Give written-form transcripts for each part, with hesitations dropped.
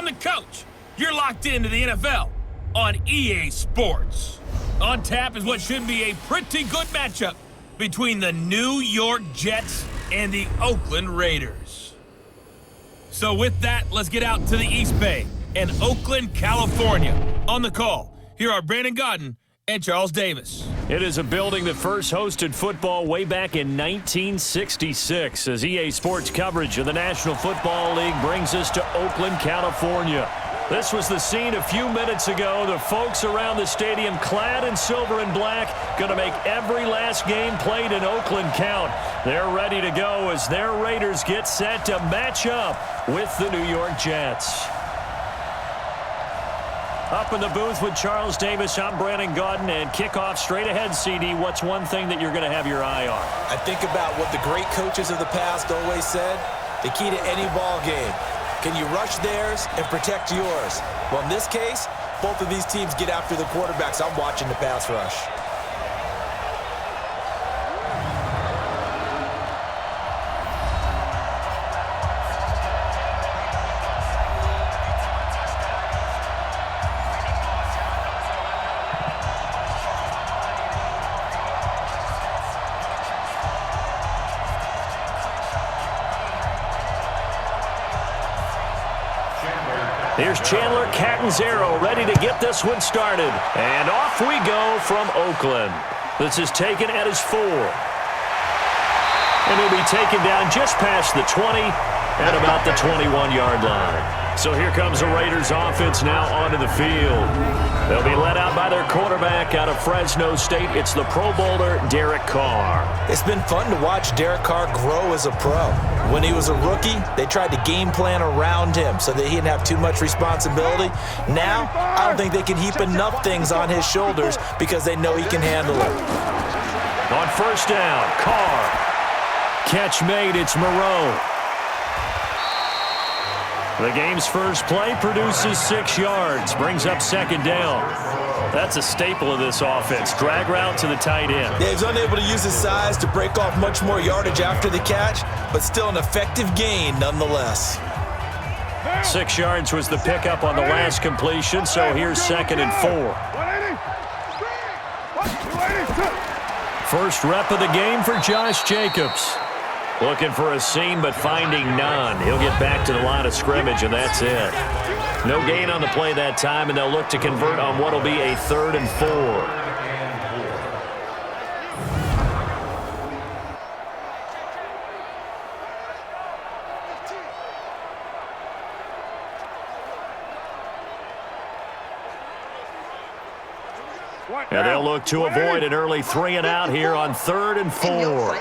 I'm the coach. You're locked into the NFL on EA Sports. On tap is what should be a pretty good matchup between the New York Jets and the Oakland Raiders. So with that, let's get out to the East Bay and Oakland, California. On the call, here are Brandon Godden and Charles Davis. It is a building that first hosted football way back in 1966 as EA Sports coverage of the National Football League brings us to Oakland, California. This was the scene a few minutes ago. The folks around the stadium clad in silver and black going to make every last game played in Oakland count. They're ready to go as their Raiders get set to match up with the New York Jets. Up in the booth with Charles Davis, I'm Brandon Godden, and kickoff straight ahead, CD. What's one thing that you're going to have your eye on? I think about what the great coaches of the past always said. The key to any ball game. Can you rush theirs and protect yours? Well, in this case, both of these teams get after the quarterbacks. I'm watching the pass rush. Here's Chandler Catanzaro ready to get this one started. And off we go from Oakland. This is taken at his 4. And he'll be taken down just past the 20 at about the 21-yard line. So here comes the Raiders offense now onto the field. They'll be led out by their quarterback out of Fresno State. It's the Pro Bowler, Derek Carr. It's been fun to watch Derek Carr grow as a pro. When he was a rookie, they tried to game plan around him so that he didn't have too much responsibility. Now, I don't think they can heap enough things on his shoulders because they know he can handle it. On first down, Carr. Catch made, it's Moreau. The game's first play produces 6 yards, brings up second down. That's a staple of this offense. Drag route to the tight end. Yeah, he's unable to use his size to break off much more yardage after the catch, but still an effective gain nonetheless. 6 yards was the pickup on the last completion, so here's second and 4. First rep of the game for Josh Jacobs. Looking for a seam, but finding none. He'll get back to the line of scrimmage, and that's it. No gain on the play that time, and they'll look to convert on what will be a 3rd and 4. And they'll look to avoid an early 3 and out here on 3rd and 4.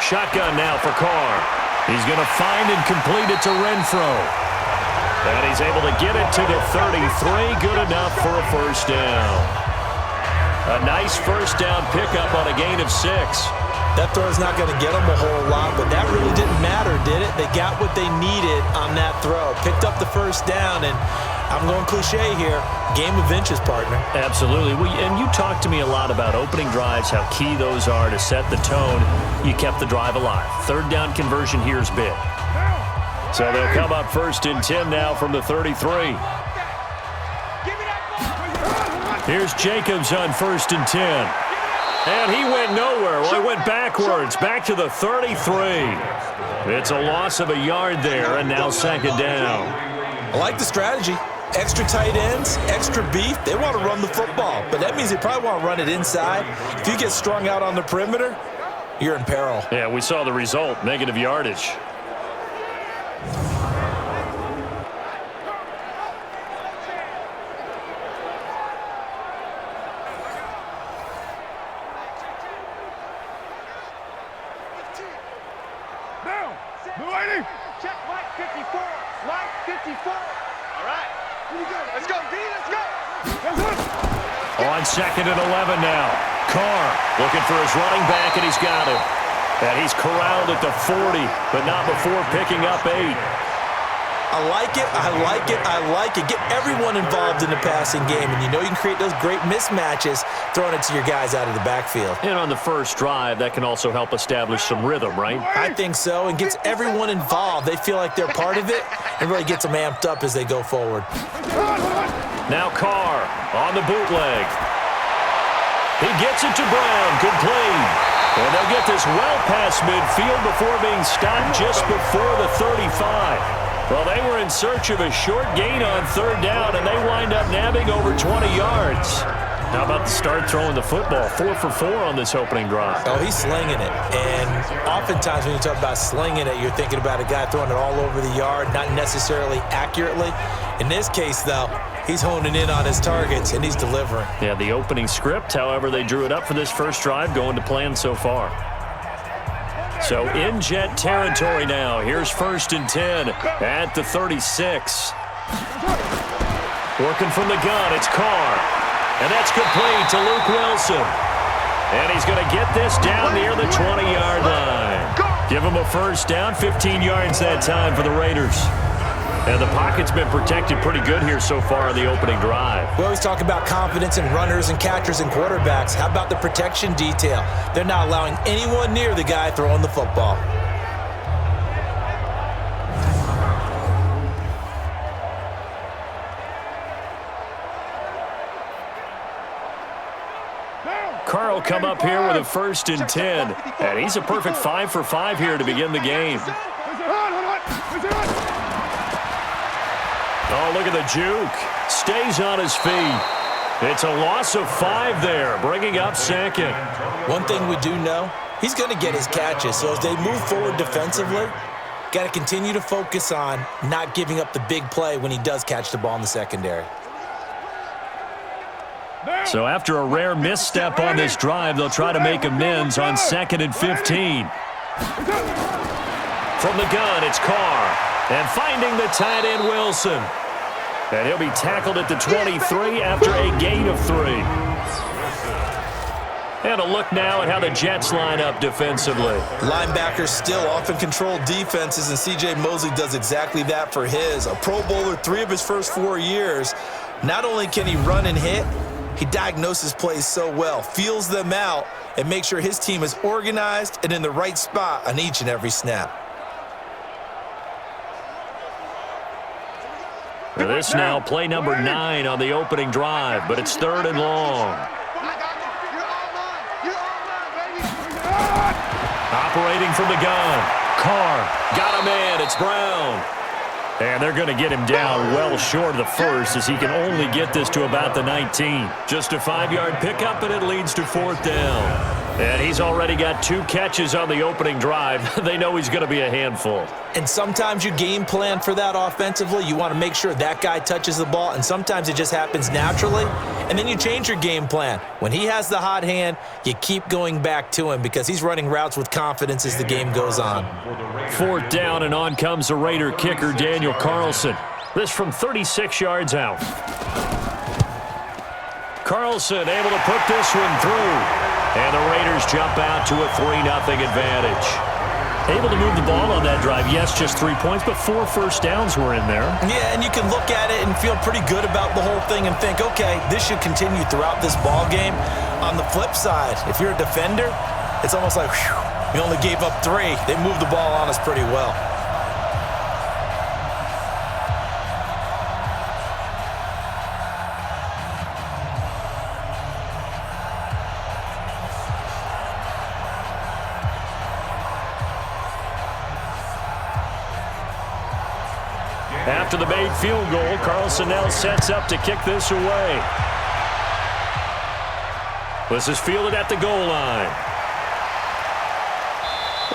Shotgun now for Carr. He's going to find and complete it to Renfro. And he's able to get it to the 33. Good enough for a first down. A nice first down pickup on a gain of 6. That throw's not going to get them a whole lot, but that really didn't matter, did it? They got what they needed on that throw. Picked up the first down, and I'm going cliche here. Game of inches, partner. Absolutely. And you talked to me a lot about opening drives, how key those are to set the tone. You kept the drive alive. 3rd down conversion here is big. So they'll come up 1st and 10 now from the 33. Here's Jacobs on 1st and 10. And he went nowhere. Well, he went backwards, back to the 33. It's a loss of a yard there, and now 2nd down. I like the strategy. Extra tight ends, extra beef. They want to run the football, but that means they probably want to run it inside. If you get strung out on the perimeter, you're in peril. Yeah, we saw the result, negative yardage. Check Mike 54. Mike 54. All right. Let's go, D. Let's go. On 2nd and 11 now. Carr looking for his running back, and he's got him. And he's corralled at the 40, but not before picking up 8. I like it, I like it, I like it. Get everyone involved in the passing game, and you know you can create those great mismatches throwing it to your guys out of the backfield. And on the first drive, that can also help establish some rhythm, right? I think so, and gets everyone involved. They feel like they're part of it, and really gets them amped up as they go forward. Now Carr on the bootleg. He gets it to Brown. Good play. And they'll get this well past midfield before being stopped just before the 35. Well, they were in search of a short gain on third down, and they wind up nabbing over 20 yards. How about the start throwing the football? 4 for 4 on this opening drive. Oh, he's slinging it. And oftentimes when you talk about slinging it, you're thinking about a guy throwing it all over the yard, not necessarily accurately. In this case, though, he's honing in on his targets, and he's delivering. Yeah, the opening script, however, they drew it up for this first drive, going to plan so far. So in Jet territory now. Here's 1st and 10 at the 36. Working from the gun, it's Carr. And that's complete to Luke Wilson. And he's going to get this down near the 20-yard line. Give him a first down, 15 yards that time for the Raiders. And the pocket's been protected pretty good here so far in the opening drive. We always talk about confidence in runners and catchers and quarterbacks. How about the protection detail? They're not allowing anyone near the guy throwing the football. Carr will come up here with a 1st and 10. And he's a perfect 5 for 5 here to begin the game. Oh, look at the juke. Stays on his feet. It's a loss of 5 there, bringing up 2nd. One thing we do know, he's going to get his catches. So as they move forward defensively, got to continue to focus on not giving up the big play when he does catch the ball in the secondary. So after a rare misstep on this drive, they'll try to make amends on 2nd and 15. From the gun, it's Carr. And finding the tight end, Wilson. And he'll be tackled at the 23 after a gain of 3. And a look now at how the Jets line up defensively. Linebackers still often control defenses, and C.J. Mosley does exactly that for his. A Pro Bowler 3 of his first 4 years. Not only can he run and hit, he diagnoses plays so well, feels them out, and makes sure his team is organized and in the right spot on each and every snap. This now play number 9 on the opening drive, but it's 3rd and long. Operating from the gun. Carr got a man. It's Brown. And they're going to get him down well short of the first as he can only get this to about the 19. Just a 5-yard pickup, and it leads to 4th down. And he's already got 2 catches on the opening drive. They know he's going to be a handful. And sometimes you game plan for that offensively. You want to make sure that guy touches the ball, and sometimes it just happens naturally. And then you change your game plan. When he has the hot hand, you keep going back to him because he's running routes with confidence as the game goes on. 4th down, and on comes the Raider kicker, Daniel Carlson. This from 36 yards out. Carlson able to put this one through. And the Raiders jump out to a 3-0 advantage. Able to move the ball on that drive. Yes, just 3 points, but 4 first downs were in there. Yeah, and you can look at it and feel pretty good about the whole thing and think, okay, this should continue throughout this ball game. On the flip side, if you're a defender, it's almost like, whew, we only gave up 3. They moved the ball on us pretty well. After the made field goal, Carlson now sets up to kick this away. This is fielded at the goal line.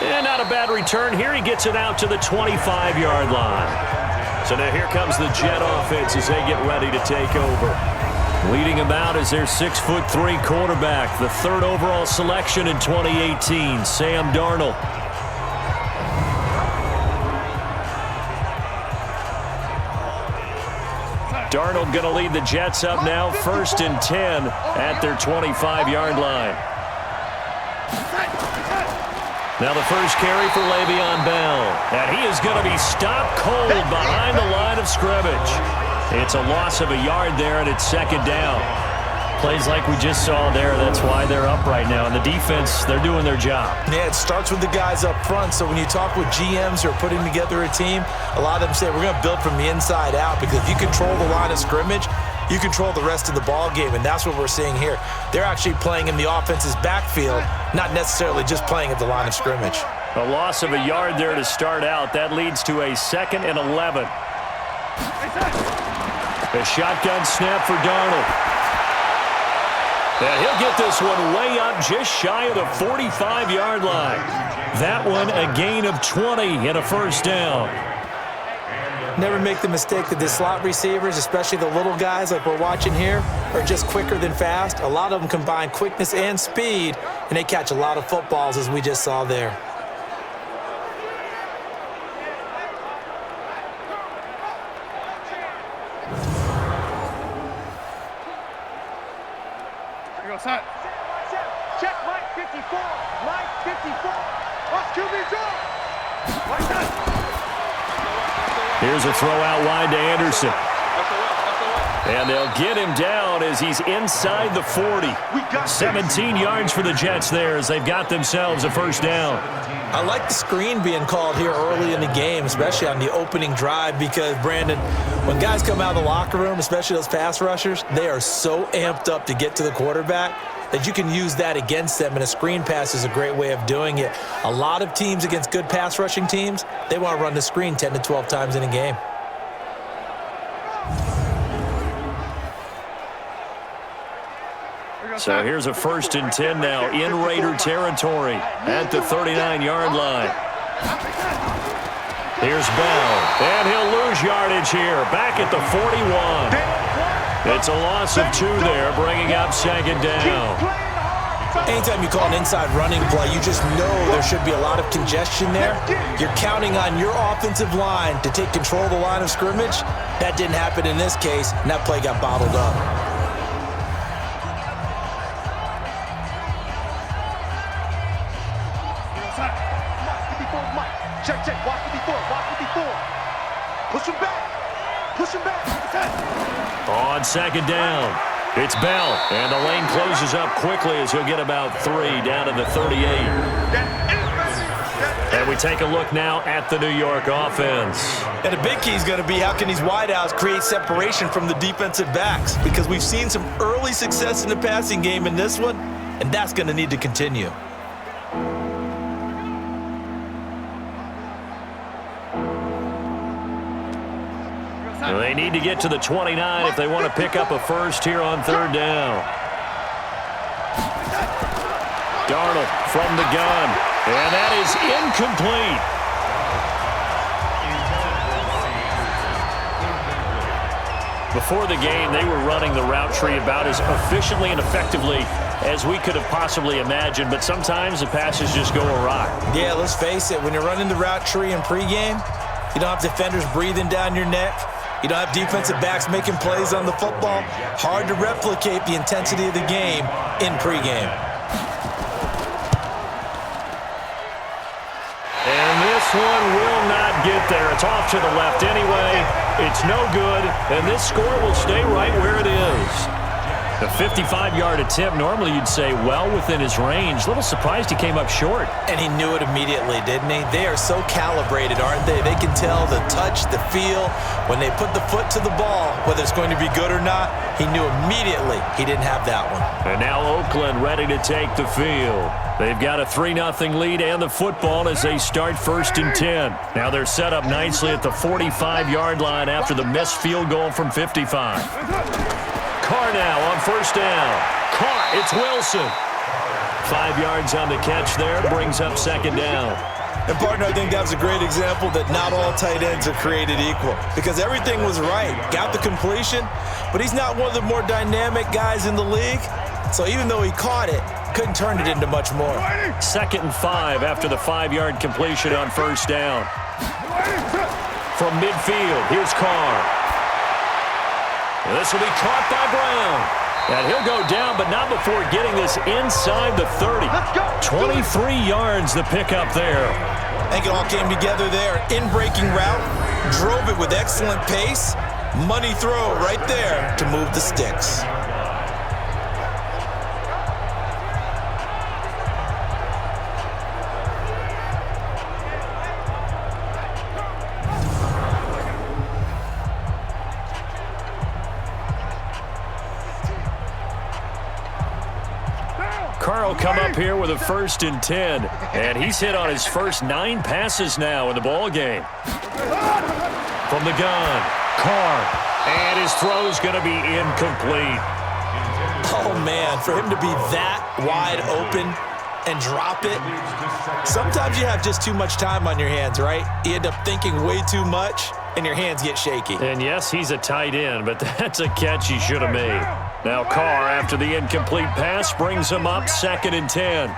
And not a bad return here. He gets it out to the 25-yard line. So now here comes the Jet offense as they get ready to take over. Leading them out is their 6'3" quarterback, the 3rd overall selection in 2018, Sam Darnold. Darnold going to lead the Jets up now, 1st and 10 at their 25-yard line. Now the first carry for Le'Veon Bell. And he is going to be stopped cold behind the line of scrimmage. It's a loss of a yard there, and it's second down. Plays like we just saw there. That's why they're up right now. And the defense, they're doing their job. Yeah, it starts with the guys up front. So when you talk with GMs who are putting together a team, a lot of them say we're going to build from the inside out, because if you control the line of scrimmage, you control the rest of the ball game, and that's what we're seeing here. They're actually playing in the offense's backfield, not necessarily just playing at the line of scrimmage. A loss of a yard there to start out. That leads to a 2nd and 11. A shotgun snap for Darnold. And he'll get this one way up just shy of the 45-yard line. That one a gain of 20 and a first down. Never make the mistake that the slot receivers, especially the little guys like we're watching here, are just quicker than fast. A lot of them combine quickness and speed, and they catch a lot of footballs, as we just saw there. Set. Check Mike 54. Mike 54. Watch QB draw. Like that. Here's a throw out wide to Anderson. And they'll get him down as he's inside the 40. 17 yards for the Jets there as they've got themselves a first down. I like the screen being called here early in the game, especially on the opening drive, because, Brandon, when guys come out of the locker room, especially those pass rushers, they are so amped up to get to the quarterback that you can use that against them, and a screen pass is a great way of doing it. A lot of teams against good pass rushing teams, they want to run the screen 10 to 12 times in a game. So here's a 1st and 10 now in Raider territory at the 39-yard line. Here's Bell, and he'll lose yardage here, back at the 41. It's a loss of 2 there, bringing up 2nd down. Anytime you call an inside running play, you just know there should be a lot of congestion there. You're counting on your offensive line to take control of the line of scrimmage. That didn't happen in this case, and that play got bottled up. Check. Watch 54. Push him back. On 2nd down, it's Bell, and the lane closes up quickly as he'll get about 3 down to the 38. And we take a look now at the New York offense. And a big key is going to be how can these wideouts create separation from the defensive backs, because we've seen some early success in the passing game in this one, and that's going to need to continue. They need to get to the 29 if they want to pick up a first here on 3rd down. Darnold from the gun, and that is incomplete. Before the game, they were running the route tree about as efficiently and effectively as we could have possibly imagined, but sometimes the passes just go awry. Yeah, let's face it, when you're running the route tree in pregame, you don't have defenders breathing down your neck. You don't have defensive backs making plays on the football. Hard to replicate the intensity of the game in pregame. And this one will not get there. It's off to the left anyway. It's no good, and this score will stay right where it is. The 55-yard attempt, normally you'd say well within his range. A little surprised he came up short. And he knew it immediately, didn't he? They are so calibrated, aren't they? They can tell the touch, the feel. When they put the foot to the ball, whether it's going to be good or not, he knew immediately he didn't have that one. And now Oakland ready to take the field. They've got a 3-0 lead and the football as they start 1st and 10. Now they're set up nicely at the 45-yard line after the missed field goal from 55. Carr now on 1st down. Caught. It's Wilson. 5 yards on the catch there. Brings up 2nd down. And, partner, I think that was a great example that not all tight ends are created equal, because everything was right. Got the completion, but he's not one of the more dynamic guys in the league. So even though he caught it, couldn't turn it into much more. 2nd and 5 after the 5-yard completion on 1st down. From midfield, here's Carr. This will be caught by Brown. And he'll go down, but not before getting this inside the 30. 23 yards the pickup there. I think it all came together there. In-breaking route, drove it with excellent pace. Money throw right there to move the sticks. Carl come up here with a 1st and 10. And he's hit on his first 9 passes now in the ball game. From the gun, Carr. And his throw's going to be incomplete. Oh, man, for him to be that wide open and drop it. Sometimes you have just too much time on your hands, right? You end up thinking way too much, and your hands get shaky. And yes, he's a tight end, but that's a catch he should have made. Now Carr, after the incomplete pass, brings him up 2nd and 10.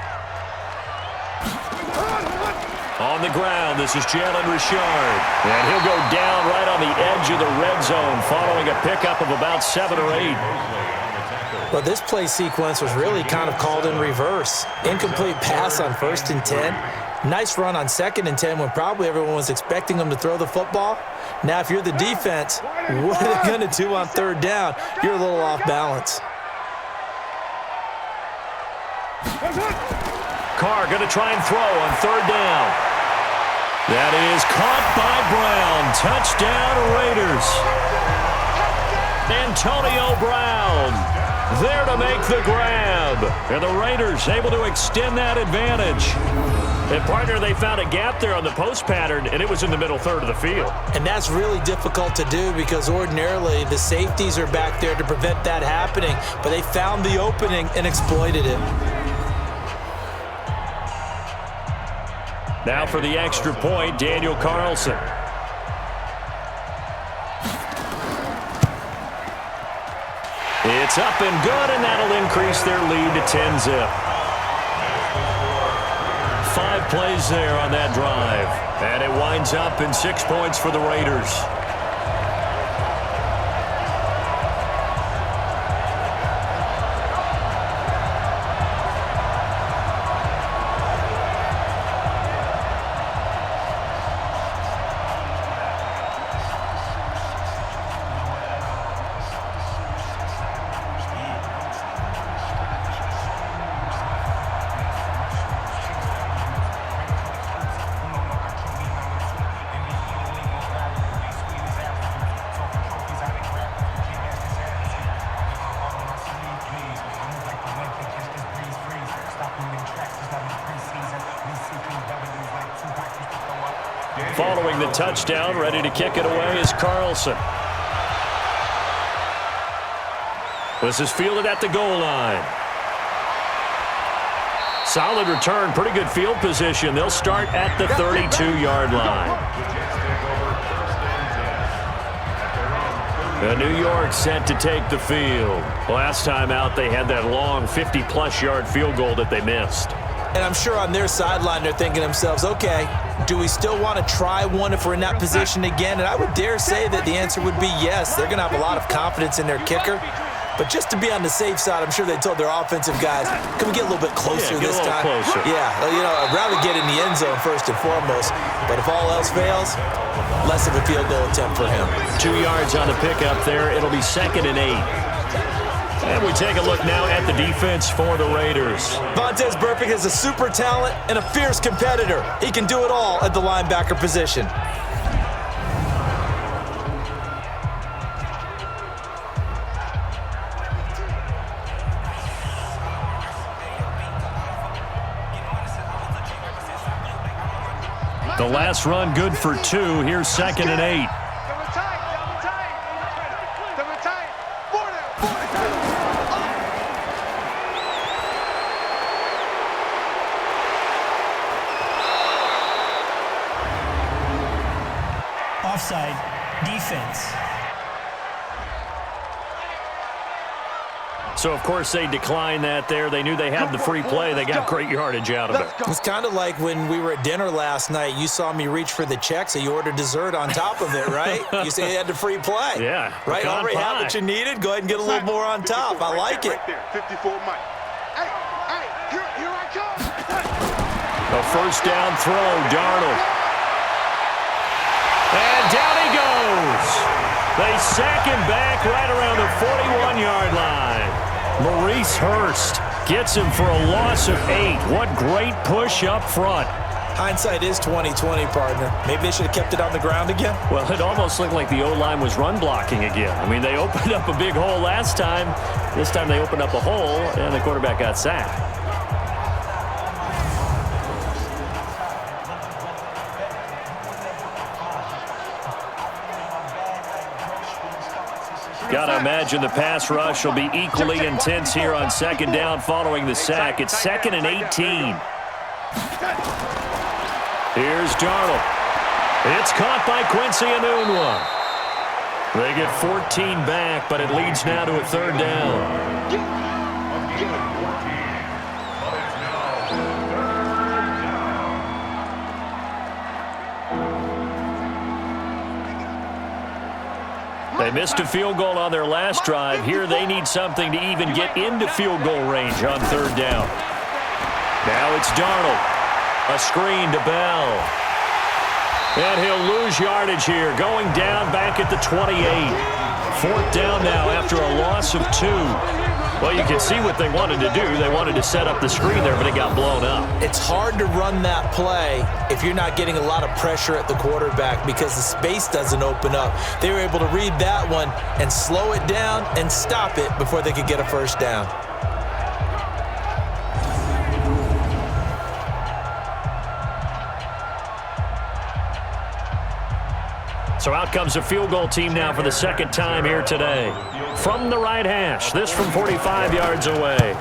On the ground, this is Jalen Richard. And he'll go down right on the edge of the red zone following a pickup of about 7 or 8. Well, this play sequence was really kind of called in reverse. Incomplete pass on 1st and 10. Nice run on 2nd and 10 when probably everyone was expecting him to throw the football. Now, if you're the defense, what are they going to do on 3rd down? You're a little off balance. Carr going to try and throw on 3rd down. That is caught by Brown. Touchdown, Raiders. Antonio Brown there to make the grab. And the Raiders able to extend that advantage. And, partner, they found a gap there on the post pattern, and it was in the middle 3rd of the field. And that's really difficult to do because ordinarily the safeties are back there to prevent that happening. But they found the opening and exploited it. Now for the extra point, Daniel Carlson. It's up and good, and that'll increase their lead to 10-zip. 5 plays there on that drive. And it winds up in 6 points for the Raiders. Following the touchdown, ready to kick it away is Carlson. This is fielded at the goal line. Solid return, pretty good field position. They'll start at the 32-yard line. New York set to take the field. Last time out, they had that long 50-plus yard field goal that they missed. And I'm sure on their sideline, they're thinking to themselves, okay, do we still want to try one if we're in that position again? And I would dare say that the answer would be yes. They're going to have a lot of confidence in their kicker. But just to be on the safe side, I'm sure they told their offensive guys, can we get a little bit closer this time? Closer. Yeah, you know, I'd rather get in the end zone first and foremost. But if all else fails, less of a field goal attempt for him. 2 yards on the pickup there. It'll be 2nd and 8. And we take a look now at the defense for the Raiders. Vontaze Burfict is a super talent and a fierce competitor. He can do it all at the linebacker position. The last run good for 2. Here's 2nd and 8. Offside, defense. So, of course, they declined that there. They knew they had the free play. They got great yardage out of it. It's kind of like when we were at dinner last night. You saw me reach for the check, so you ordered dessert on top of it, right? You say you had the free play. Yeah. Right? Already had what you needed. Go ahead and get a little more on top. I like it. Right there, 54 Mike. Hey, here I come. A first down throw, Darnold. And down he goes. They sack him back right around the 41-yard line. Maurice Hurst gets him for a loss of 8. What great push up front. Hindsight is 20/20, partner. Maybe they should have kept it on the ground again. Well, it almost looked like the O-line was run blocking again. I mean, they opened up a big hole last time. This time they opened up a hole, and the quarterback got sacked. Got to imagine the pass rush will be equally intense here on second down following the sack. It's 2nd and 18. Here's Darnold. It's caught by Quincy Enunwa. They get 14 back, but it leads now to a 3rd down. They missed a field goal on their last drive. Here they need something to even get into field goal range on 3rd down. Now it's Darnold. A screen to Bell. And he'll lose yardage here. Going down back at the 28. 4th down now after a loss of 2. Well, you can see what they wanted to do. They wanted to set up the screen there, but it got blown up. It's hard to run that play if you're not getting a lot of pressure at the quarterback because the space doesn't open up. They were able to read that one and slow it down and stop it before they could get a first down. So out comes a field goal team now for the 2nd time here today. From the right hash, this from 45 yards away.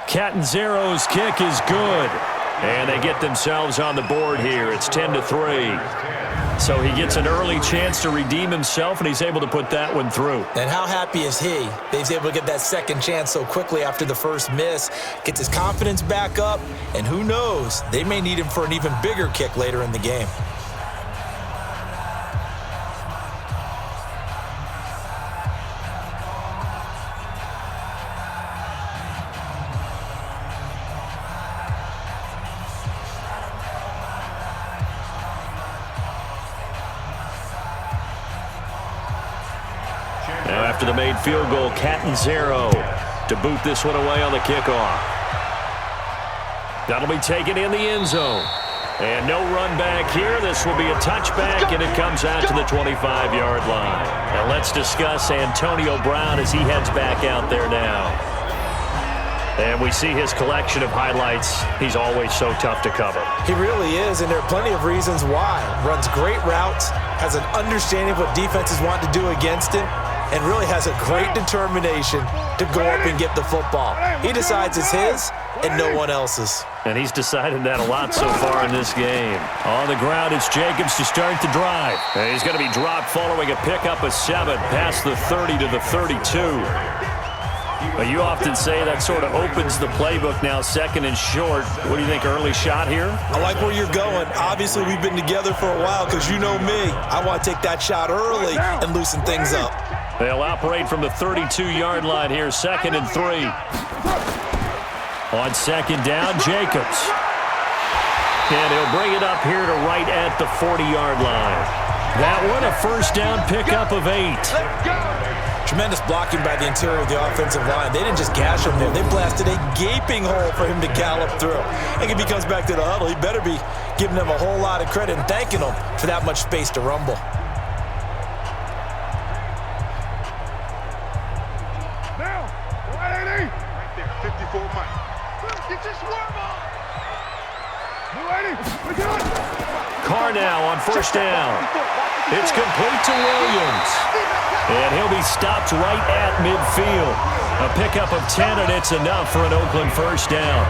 Catanzaro's kick is good. And they get themselves on the board here. It's 10-3. So he gets an early chance to redeem himself, and he's able to put that one through. And how happy is he? He's able to get that second chance so quickly after the first miss. Gets his confidence back up, and who knows, they may need him for an even bigger kick later in the game. Now after the made field goal, Catanzaro to boot this one away on the kickoff. That'll be taken in the end zone. And no run back here. This will be a touchback, and it comes out to the 25-yard line. Now let's discuss Antonio Brown as he heads back out there now. And we see his collection of highlights. He's always so tough to cover. He really is, and there are plenty of reasons why. Runs great routes, has an understanding of what defenses want to do against him, and really has a great determination to go up and get the football. He decides it's his and no one else's. And he's decided that a lot so far in this game. On the ground, it's Jacobs to start the drive. And he's going to be dropped following a pickup of 7 past the 30 to the 32. But you often say that sort of opens the playbook now, 2nd and short. What do you think, early shot here? I like where you're going. Obviously, we've been together for a while because you know me. I want to take that shot early and loosen things up. They'll operate from the 32-yard line here, 2nd and 3. On 2nd down, Jacobs. And he'll bring it up here to right at the 40-yard line. That one, a first down pickup of 8. Tremendous blocking by the interior of the offensive line. They didn't just gash him there. They blasted a gaping hole for him to gallop through. And if he comes back to the huddle, he better be giving them a whole lot of credit and thanking them for that much space to rumble. Now, 180. Right there, 54 Mike. Get your swarm on. 180. We're good. Carr now on first down. It's complete to Williams. And he'll be stopped right at midfield. A pickup of 10, and it's enough for an Oakland first down.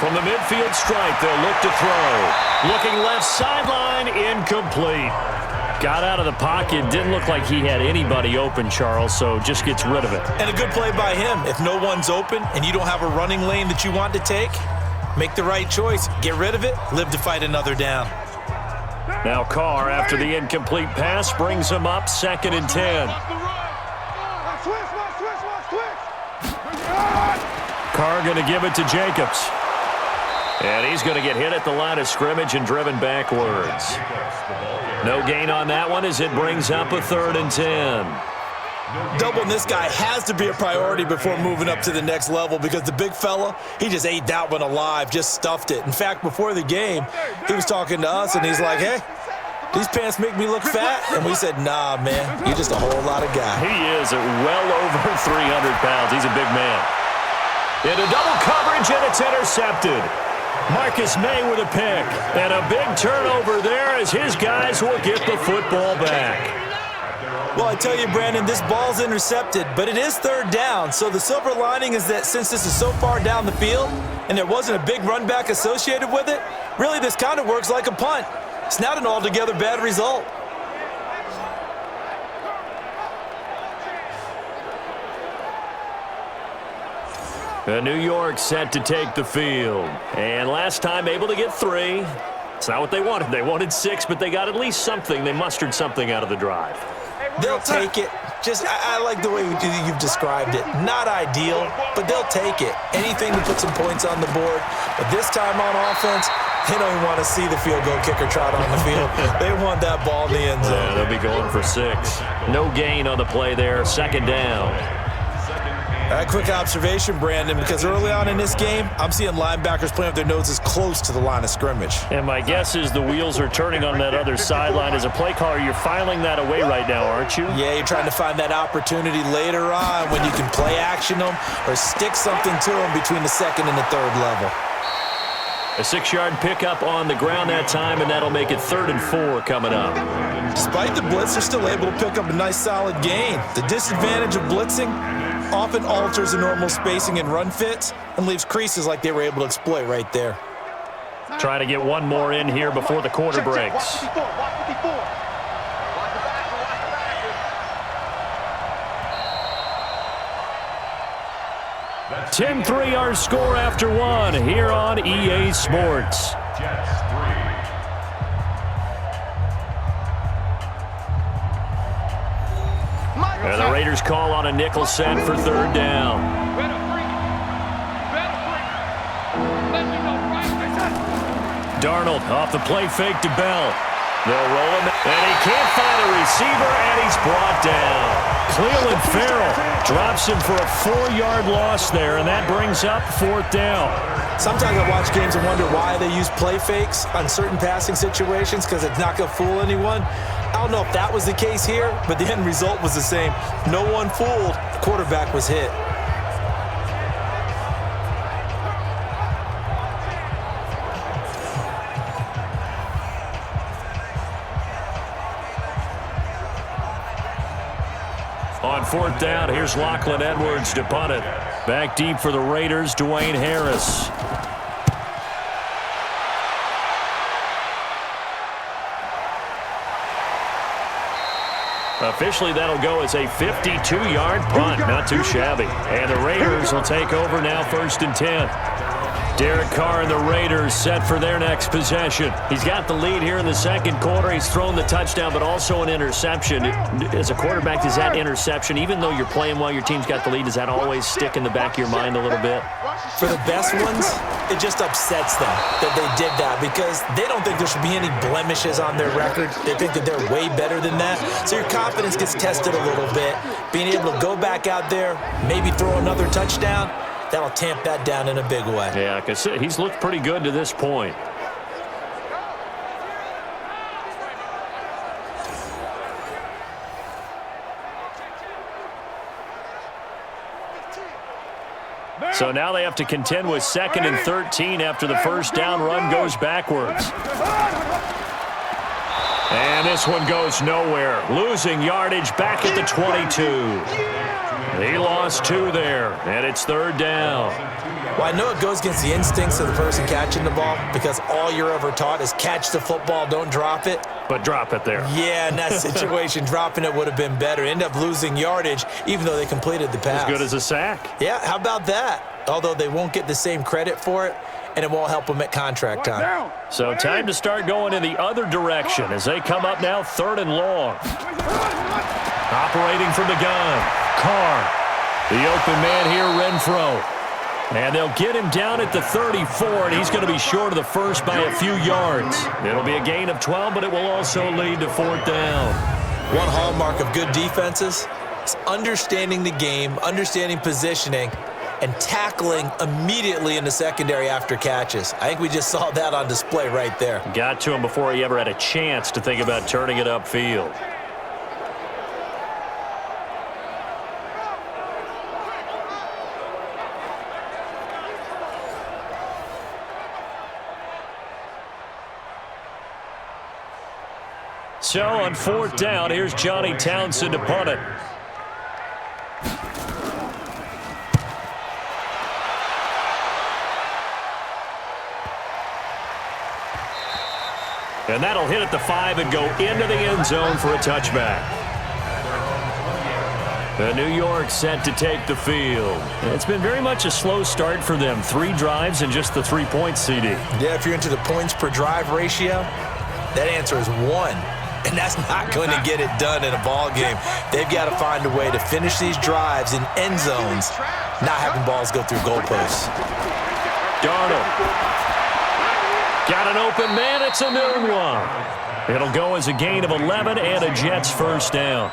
From the midfield stripe, they'll look to throw. Looking left sideline, incomplete. Got out of the pocket, didn't look like he had anybody open, Charles, so just gets rid of it. And a good play by him. If no one's open and you don't have a running lane that you want to take, make the right choice. Get rid of it, live to fight another down. Now Carr, after the incomplete pass, brings him up 2nd and 10. Carr going to give it to Jacobs. And he's going to get hit at the line of scrimmage and driven backwards. No gain on that one as it brings up a 3rd and 10. Doubling this guy has to be a priority before moving up to the next level because the big fella, he just ate that one alive, just stuffed it. In fact, before the game, he was talking to us, and he's like, hey, these pants make me look fat. And we said, nah, man, you're just a whole lot of guy. He is at well over 300 pounds. He's a big man. Into double coverage, and it's intercepted. Marcus May with a pick, and a big turnover there as his guys will get the football back. Well, I tell you, Brandon, this ball's intercepted, but it is 3rd down. So the silver lining is that since this is so far down the field and there wasn't a big run back associated with it, really this kind of works like a punt. It's not an altogether bad result. New York set to take the field. And last time able to get 3. It's not what they wanted. They wanted 6, but they got at least something. They mustered something out of the drive. They'll take it. I like the way you've described it. Not ideal, but they'll take it. Anything to put some points on the board. But this time on offense, they don't even want to see the field goal kicker trot on the field. They want that ball in the end zone. Yeah, they'll be going for 6. No gain on the play there. 2nd down. A quick observation, Brandon, because early on in this game, I'm seeing linebackers playing with their noses close to the line of scrimmage. And my guess is the wheels are turning on that other sideline. As a play caller, you're filing that away right now, aren't you? Yeah, you're trying to find that opportunity later on when you can play action them or stick something to them between the 2nd and the 3rd level. A 6-yard pickup on the ground that time, and that'll make it 3rd and 4 coming up. Despite the blitz, they're still able to pick up a nice solid gain. The disadvantage of blitzing often alters the normal spacing and run fits and leaves creases like they were able to exploit right there. Trying to get one more in here before the quarter breaks. 10-3 our score after 1 here on EA Sports. And the Raiders call on a nickel set for 3rd down. Darnold off the play fake to Bell. They'll roll him, and he can't find a receiver, and he's brought down. Cleveland Farrell drops him for a 4-yard loss there, and that brings up 4th down. Sometimes I watch games and wonder why they use play fakes on certain passing situations because it's not going to fool anyone. I don't know if that was the case here, but the end result was the same. No one fooled. The quarterback was hit. On 4th down, here's Lachlan Edwards to punt it. Back deep for the Raiders, Dwayne Harris. Officially, that'll go as a 52-yard punt. Not too shabby. And the Raiders will take over now 1st and 10. Derek Carr and the Raiders set for their next possession. He's got the lead here in the 2nd quarter. He's thrown the touchdown, but also an interception. As a quarterback, does that interception, even though you're playing while your team's got the lead, does that always stick in the back of your mind a little bit? For the best ones, it just upsets them that they did that because they don't think there should be any blemishes on their record. They think that they're way better than that. So your confidence gets tested a little bit. Being able to go back out there, maybe throw another touchdown, that'll tamp that down in a big way. Yeah, like I said, he's looked pretty good to this point. So now they have to contend with 2nd and 13 after the 1st down run goes backwards. And this one goes nowhere. Losing yardage back at the 22. He lost 2 there, and it's 3rd down. Well, I know it goes against the instincts of the person catching the ball because all you're ever taught is catch the football, don't drop it. But drop it there. Yeah, in that situation, dropping it would have been better. End up losing yardage, even though they completed the pass. As good as a sack. Yeah, how about that? Although they won't get the same credit for it, and it won't help them at contract time. So time to start going in the other direction as they come up now 3rd and long. Operating from the gun, Carr. The open man here, Renfro. And they'll get him down at the 34, and he's going to be short of the first by a few yards. It'll be a gain of 12, but it will also lead to 4th down. One hallmark of good defenses is understanding the game, understanding positioning, and tackling immediately in the secondary after catches. I think we just saw that on display right there. Got to him before he ever had a chance to think about turning it upfield. So on 4th down, here's Johnny Townsend to punt it. And that'll hit at the 5 and go into the end zone for a touchback. The New York set to take the field. It's been very much a slow start for them. 3 drives and just the 3 points, CD. Yeah, if you're into the points per drive ratio, that answer is 1. And that's not going to get it done in a ball game. They've got to find a way to finish these drives in end zones, not having balls go through goalposts. Darnold. Got an open man. It's a new one. It'll go as a gain of 11 and a Jets 1st down.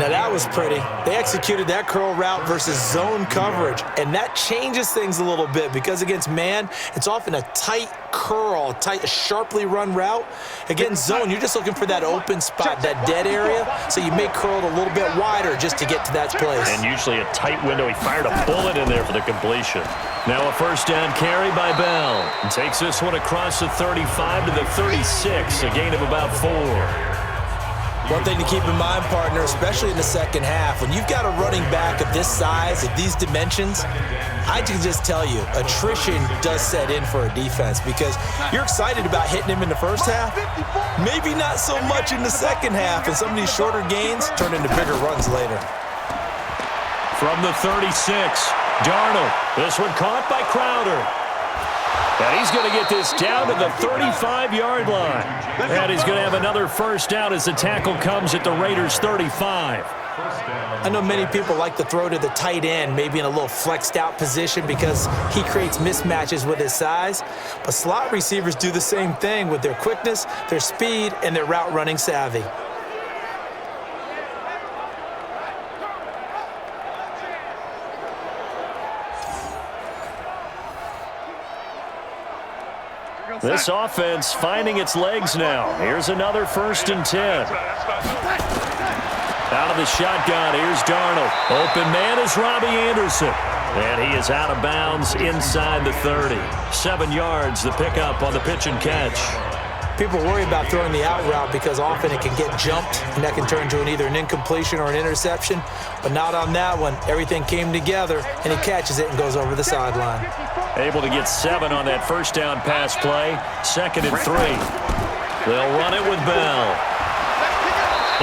Now that was pretty. They executed that curl route versus zone coverage, and that changes things a little bit because against man, it's often a tight curl, a sharply run route. Against zone, you're just looking for that open spot, that dead area, so you may curl it a little bit wider just to get to that place. And usually a tight window. He fired a bullet in there for the completion. Now a 1st down carry by Bell. And takes this one across the 35 to the 36, a gain of about 4. One thing to keep in mind, partner, especially in the second half, when you've got a running back of this size, of these dimensions, I can just tell you, attrition does set in for a defense because you're excited about hitting him in the first half, maybe not so much in the second half, and some of these shorter gains turn into bigger runs later. From the 36, Darnold. This one caught by Crowder. And he's going to get this down to the 35-yard line. And he's going to have another 1st down as the tackle comes at the Raiders' 35. I know many people like to throw to the tight end, maybe in a little flexed out position because he creates mismatches with his size. But slot receivers do the same thing with their quickness, their speed, and their route running savvy. This offense finding its legs now. Here's another 1st and 10. Out of the shotgun, here's Darnold. Open man is Robbie Anderson. And he is out of bounds inside the 30. 7 yards, the pickup on the pitch and catch. People worry about throwing the out route because often it can get jumped, and that can turn to either an incompletion or an interception. But not on that one. Everything came together, and he catches it and goes over the sideline. Able to get 7 on that 1st down pass play. 2nd and 3. They'll run it with Bell.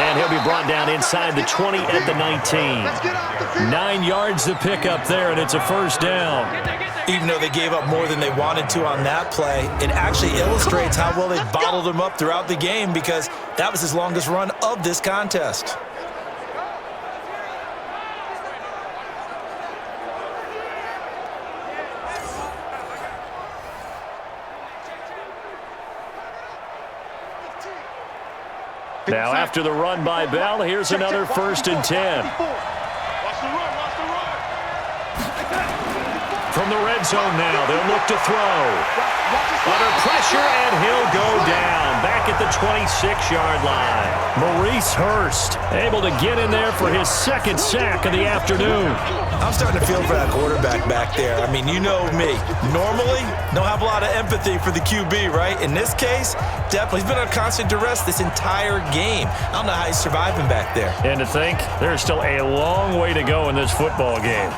And he'll be brought down inside the 20 at the 19. 9 yards to pick up there, and it's a 1st down. Even though they gave up more than they wanted to on that play, it actually illustrates how well they bottled him up throughout the game because that was his longest run of this contest. Now after the run by Bell, here's another 1st and 10. From the red zone now, they'll look to throw. Under pressure, and he'll go down. Back at the 26-yard line. Maurice Hurst able to get in there for his second sack of the afternoon. I'm starting to feel for that quarterback back there. I mean, you know me. Normally, don't have a lot of empathy for the QB, right? In this case, definitely. He's been on constant duress this entire game. I don't know how he's surviving back there. And to think, there's still a long way to go in this football game.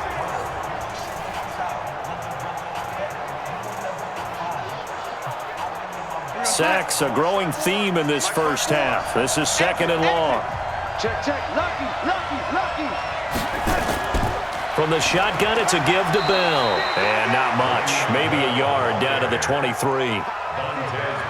Sacks, a growing theme in this first half. This is second and long. Check, lucky. From the shotgun, it's a give to Bell. And not much. Maybe a yard down to the 23.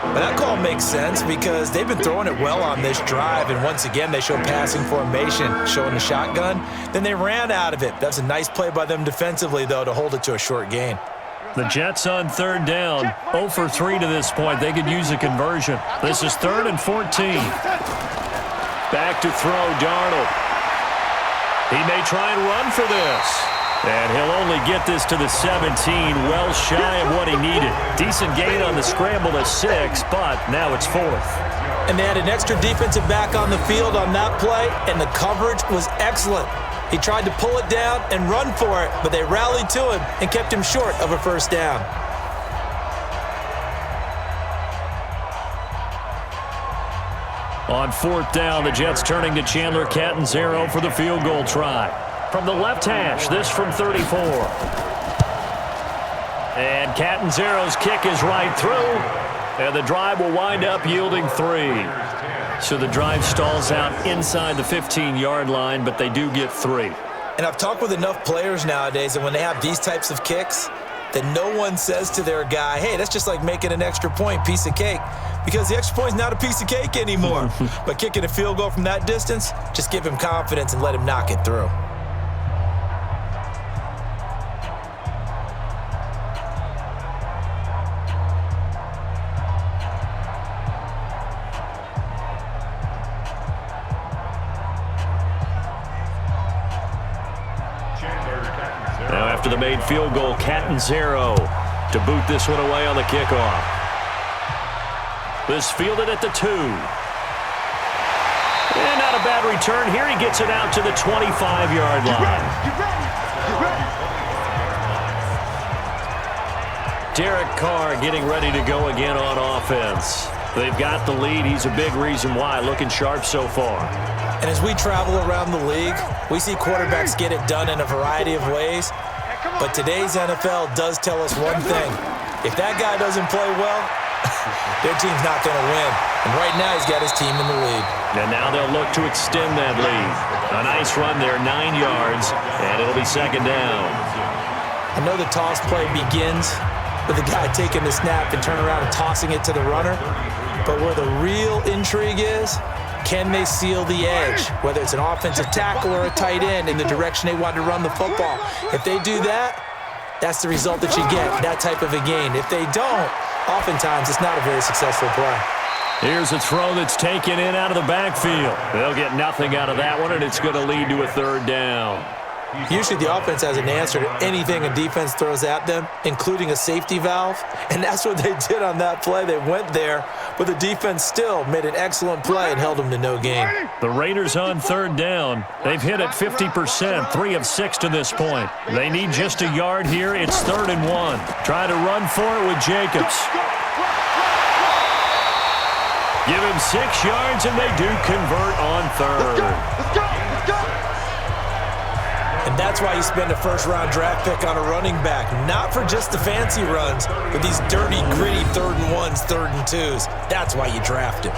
But that call makes sense because they've been throwing it well on this drive, and once again, they show passing formation, showing the shotgun. Then they ran out of it. That's a nice play by them defensively, though, to hold it to a short gain. The Jets on third down, 0 for 3 to this point. They could use a conversion. This is 3rd and 14. Back to throw, Darnold. He may try and run for this. And he'll only get this to the 17, well shy of what he needed. Decent gain on the scramble to 6, but now it's 4th. And they had an extra defensive back on the field on that play, and the coverage was excellent. He tried to pull it down and run for it, but they rallied to him and kept him short of a first down. On 4th down, the Jets turning to Chandler Catanzaro for the field goal try. From the left hash, this from 34. And Catanzaro's kick is right through, and the drive will wind up yielding 3. So the drive stalls out inside the 15-yard line, but they do get 3. And I've talked with enough players nowadays, and when they have these types of kicks, that no one says to their guy, hey, that's just like making an extra point, piece of cake. Because the extra point is not a piece of cake anymore. But kicking a field goal from that distance, just give him confidence and let him knock it through. Now after the made field goal, Catanzaro to boot this one away on the kickoff. This fielded at the 2. And not a bad return here. He gets it out to the 25-yard line. Derek Carr getting ready to go again on offense. They've got the lead. He's a big reason why. Looking sharp so far. And as we travel around the league, we see quarterbacks get it done in a variety of ways. But today's NFL does tell us one thing. If that guy doesn't play well, their team's not going to win. And right now he's got his team in the lead. And now they'll look to extend that lead. A nice run there, 9 yards, and it'll be second down. I know the toss play begins with the guy taking the snap and turning around and tossing it to the runner. But where the real intrigue is, can they seal the edge, whether it's an offensive tackle or a tight end in the direction they want to run the football? If they do that, that's the result that you get, that type of a gain. If they don't, oftentimes it's not a very successful play. Here's a throw that's taken in out of the backfield. They'll get nothing out of that one, and it's going to lead to a 3rd down. Usually the offense has an answer to anything a defense throws at them, including a safety valve. And that's what they did on that play. They went there, but the defense still made an excellent play and held them to no gain. The Raiders on 3rd down. They've hit it 50%, 3 of 6 to this point. They need just a yard here. It's 3rd and 1. Try to run for it with Jacobs. Give him 6 yards, and they do convert on 3rd. Let's go. And that's why you spend a first-round draft pick on a running back, not for just the fancy runs, but these dirty, gritty 3rd and 1s, 3rd and 2s. That's why you draft him.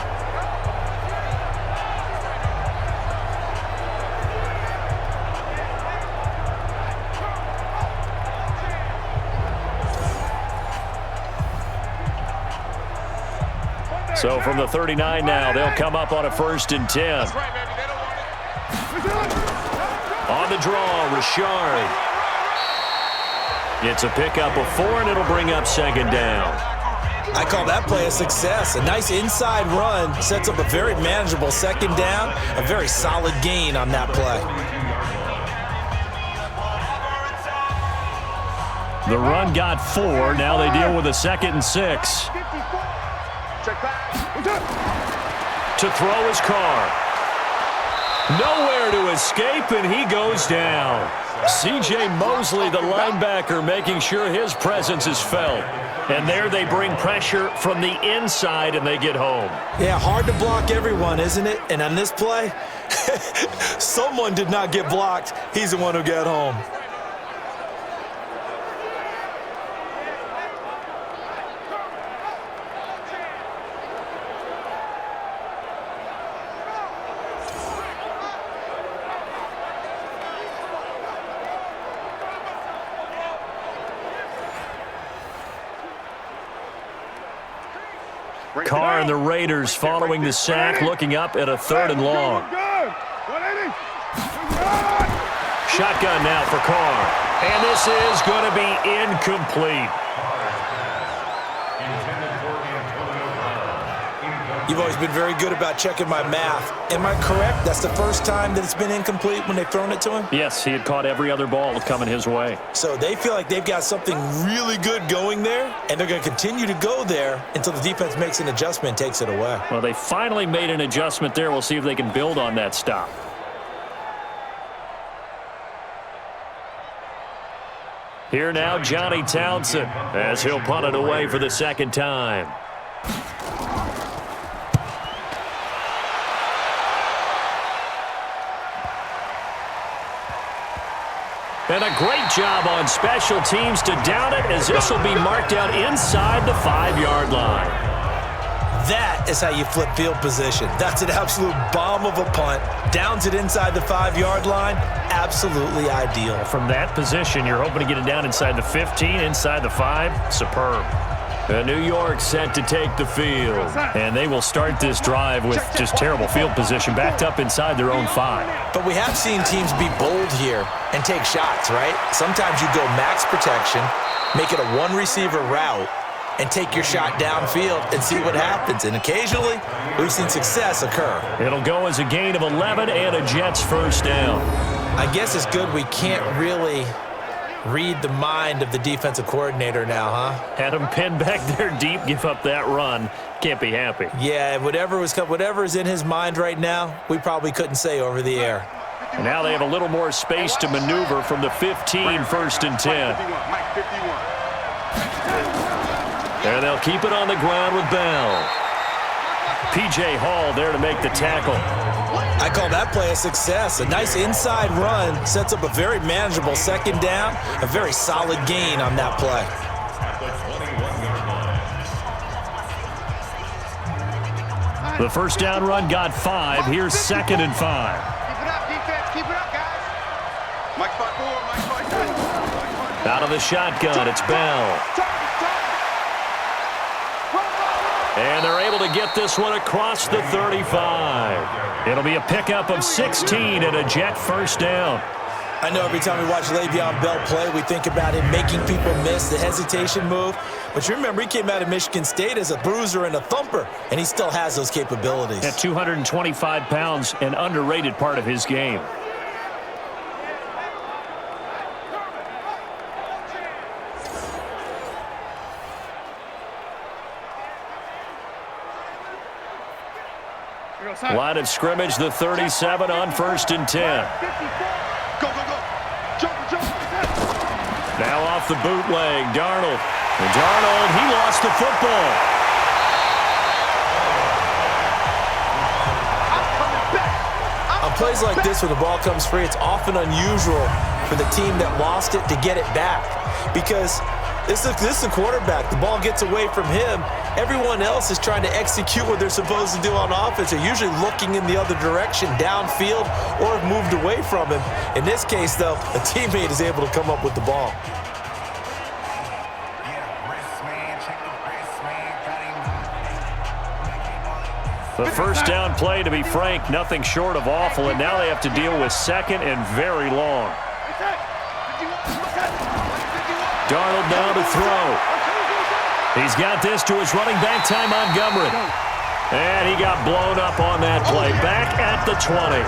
So from the 39 now, they'll come up on a 1st and 10. On the draw, Richard. It's a pickup of 4, and it'll bring up 2nd down. I call that play a success. A nice inside run sets up a very manageable 2nd down, a very solid gain on that play. The run got 4. Now they deal with a 2nd and 6. To throw his Carr. Nowhere to escape, and he goes down. C.J. Mosley, the linebacker, making sure his presence is felt. And there they bring pressure from the inside, and they get home. Yeah, hard to block everyone, isn't it? And on this play, someone did not get blocked. He's the one who got home. Carr and the Raiders following the sack, looking up at a 3rd and long. Shotgun now for Carr. And this is going to be incomplete. You've always been very good about checking my math. Am I correct? That's the first time that it's been incomplete when they've thrown it to him? Yes, he had caught every other ball coming his way. So they feel like they've got something really good going there, and they're going to continue to go there until the defense makes an adjustment and takes it away. Well, they finally made an adjustment there. We'll see if they can build on that stop. Here now, Johnny Townsend, as he'll punt it away for the 2nd time. And a great job on special teams to down it, as this will be marked out inside the 5-yard line. That is how you flip field position. That's an absolute bomb of a punt. Downs it inside the 5-yard line. Absolutely ideal. From that position, you're hoping to get it down inside the 15, inside the 5. Superb. New York set to take the field. And they will start this drive with just terrible field position, backed up inside their own 5. But we have seen teams be bold here and take shots, right? Sometimes you go max protection, make it a one-receiver route, and take your shot downfield and see what happens. And occasionally, we've seen success occur. It'll go as a gain of 11 and a Jets 1st down. I guess it's good we can't really read the mind of the defensive coordinator now, huh? Had him pinned back there deep, give up that run. Can't be happy. Yeah, whatever is in his mind right now, we probably couldn't say over the air. And now they have a little more space to maneuver from the 15, 1st and 10. And they'll keep it on the ground with Bell. P.J. Hall there to make the tackle. I call that play a success. A nice inside run sets up a very manageable 2nd down. A very solid gain on that play. The 1st down run got 5. Here's 2nd and 5. Keep it up, defense. Keep it up, guys. Mike 5-4. Out of the shotgun, it's Bell. And they're able to get this one across the 35. It'll be a pickup of 16 and a Jet 1st down. I know every time we watch Le'Veon Bell play, we think about him making people miss the hesitation move. But you remember, he came out of Michigan State as a bruiser and a thumper, and he still has those capabilities. At 225 pounds, an underrated part of his game. Line of scrimmage, the 37 on 1st and 10. Go, go, go. Jump. Now off the bootleg, Darnold. And Darnold, he lost the football. On plays like this, when the ball comes free, it's often unusual for the team that lost it to get it back. Because this is a quarterback. The ball gets away from him. Everyone else is trying to execute what they're supposed to do on offense. They're usually looking in the other direction, downfield, or have moved away from him. In this case, though, a teammate is able to come up with the ball. The 1st down play, to be frank, nothing short of awful, and now they have to deal with 2nd and very long. Darnold now to throw. He's got this to his running back, Ty Montgomery. And he got blown up on that play. Back at the 20.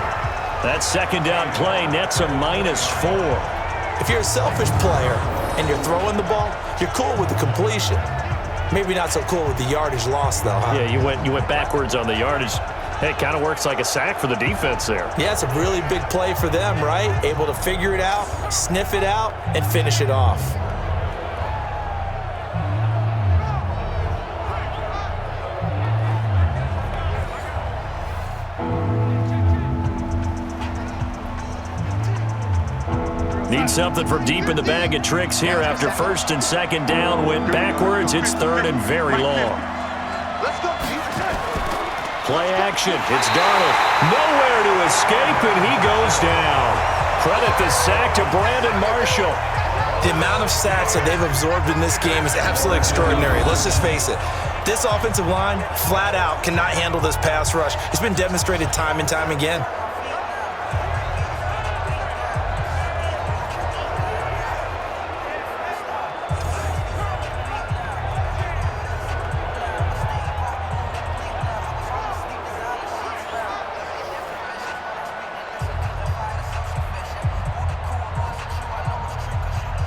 That 2nd down play nets a -4. If you're a selfish player and you're throwing the ball, you're cool with the completion. Maybe not so cool with the yardage loss, though, huh? Yeah, you went backwards on the yardage. Hey, it kind of works like a sack for the defense there. Yeah, it's a really big play for them, right? Able to figure it out, sniff it out, and finish it off. Need something from deep in the bag of tricks here after first and second down. Went backwards. It's third and very long. Play action. It's Darnold. Nowhere to escape, and he goes down. Credit the sack to Brandon Marshall. The amount of sacks that they've absorbed in this game is absolutely extraordinary. Let's just face it. This offensive line, flat out, cannot handle this pass rush. It's been demonstrated time and time again.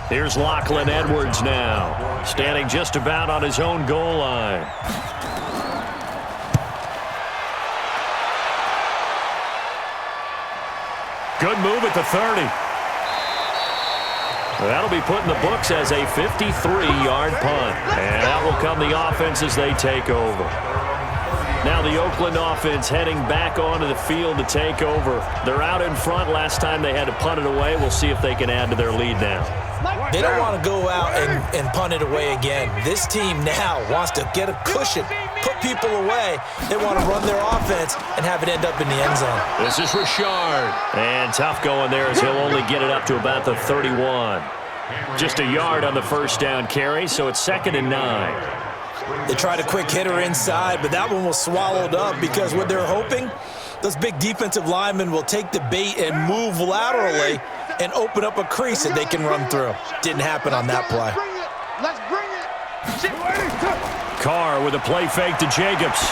Here's Lachlan Edwards now, standing just about on his own goal line. Good move at the 30. That'll be put in the books as a 53-yard punt. And that will come the offense as they take over. Now the Oakland offense heading back onto the field to take over. They're out in front. Last time they had to punt it away. We'll see if they can add to their lead now. They don't want to go out and punt it away again. This team now wants to get a cushion, put people away. They want to run their offense and have it end up in the end zone. This is Richard. And tough going there as he'll only get it up to about the 31. Just a yard on the first down carry, so it's 2nd and 9. They tried a quick hitter inside, but that one was swallowed up because what they're hoping, those big defensive linemen will take the bait and move laterally and open up a crease that they can run through. Didn't happen on that play. Let's bring it. Carr with a play fake to Jacobs.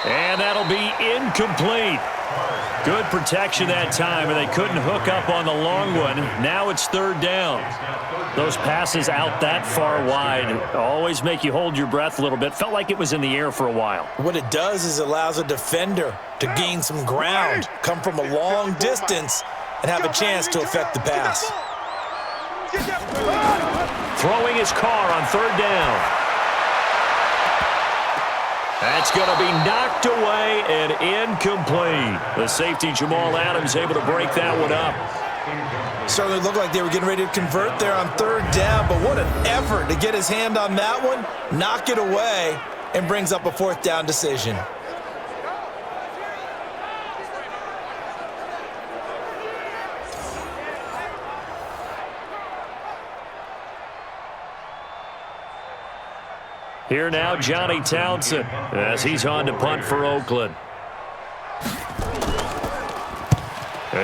And that'll be incomplete. Good protection that time, and they couldn't hook up on the long one. Now it's 3rd down. Those passes out that far wide always make you hold your breath a little bit. Felt like it was in the air for a while. What it does is it allows a defender to gain some ground, come from a long distance, and have a chance to affect the pass. Throwing his Carr on 3rd down. That's going to be knocked away and incomplete. The safety, Jamal Adams, able to break that one up. Certainly looked like they were getting ready to convert there on 3rd down, but what an effort to get his hand on that one, knock it away, and brings up a 4th down decision. Here now, Johnny Townsend, as he's on to punt for Oakland.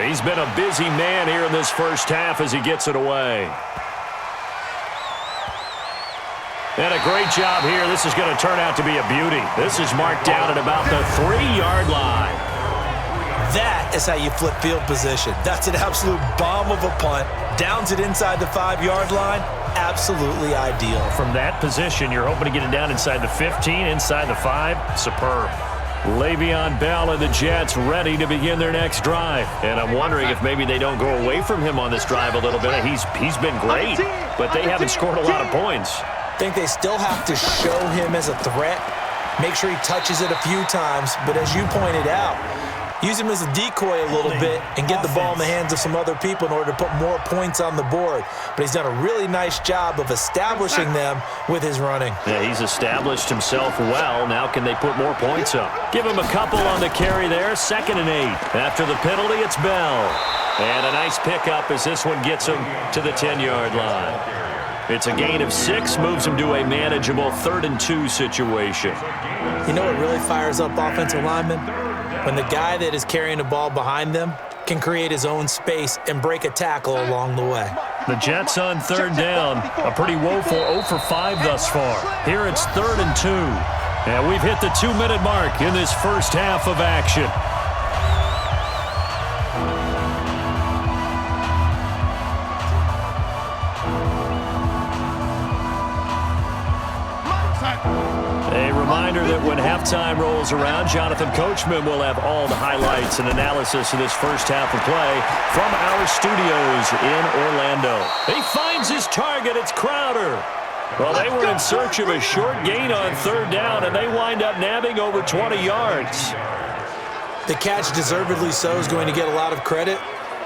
He's been a busy man here in this first half as he gets it away. And a great job here. This is going to turn out to be a beauty. This is marked down at about the 3-yard line. That is how you flip field position. That's an absolute bomb of a punt. Downs it inside the 5-yard line. Absolutely ideal. From that position, you're hoping to get it down inside the 15, inside the 5. Superb. Le'Veon Bell and the Jets ready to begin their next drive. And I'm wondering if maybe they don't go away from him on this drive a little bit. He's been great, but they haven't scored a lot of points. I think they still have to show him as a threat. Make sure he touches it a few times. But as you pointed out, use him as a decoy a little bit and get the ball in the hands of some other people in order to put more points on the board. But he's done a really nice job of establishing them with his running. Yeah, he's established himself well. Now can they put more points up? Give him a couple on the carry there. 2nd and 8. After the penalty, it's Bell. And a nice pickup as this one gets him to the 10-yard line. It's a gain of 6, moves him to a manageable 3rd and 2 situation. You know what really fires up offensive linemen? When the guy that is carrying the ball behind them can create his own space and break a tackle along the way. The Jets on 3rd down. A pretty woeful 0 for 5 thus far. Here it's 3rd and 2. And we've hit the 2-minute mark in this first half of action. reminder that when halftime rolls around, Jonathan Coachman will have all the highlights and analysis of this first half of play from our studios in Orlando. He finds his target. It's Crowder. Well, they were in search of a short gain on third down, and they wind up nabbing over 20 yards. The catch, deservedly so, is going to get a lot of credit,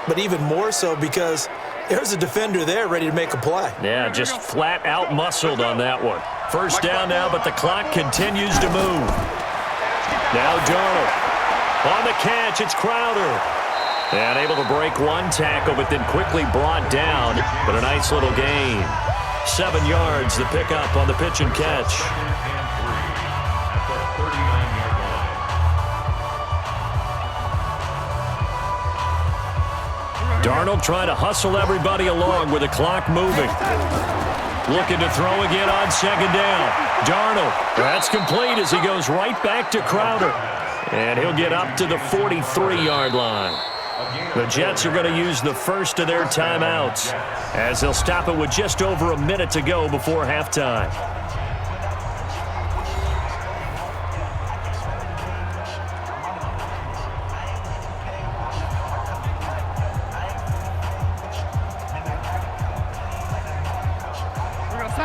but even more so because there's a defender there ready to make a play. Yeah, just flat out muscled on that one. First down now, but the clock continues to move. Now Darnold. On the catch, it's Crowder. And able to break one tackle, but then quickly brought down. But a nice little gain. 7 yards, the pickup on the pitch and catch. Darnold trying to hustle everybody along with the clock moving. Looking to throw again on second down. Darnold, that's complete as he goes right back to Crowder. And he'll get up to the 43-yard line. The Jets are going to use the first of their timeouts as they'll stop it with just over a minute to go before halftime.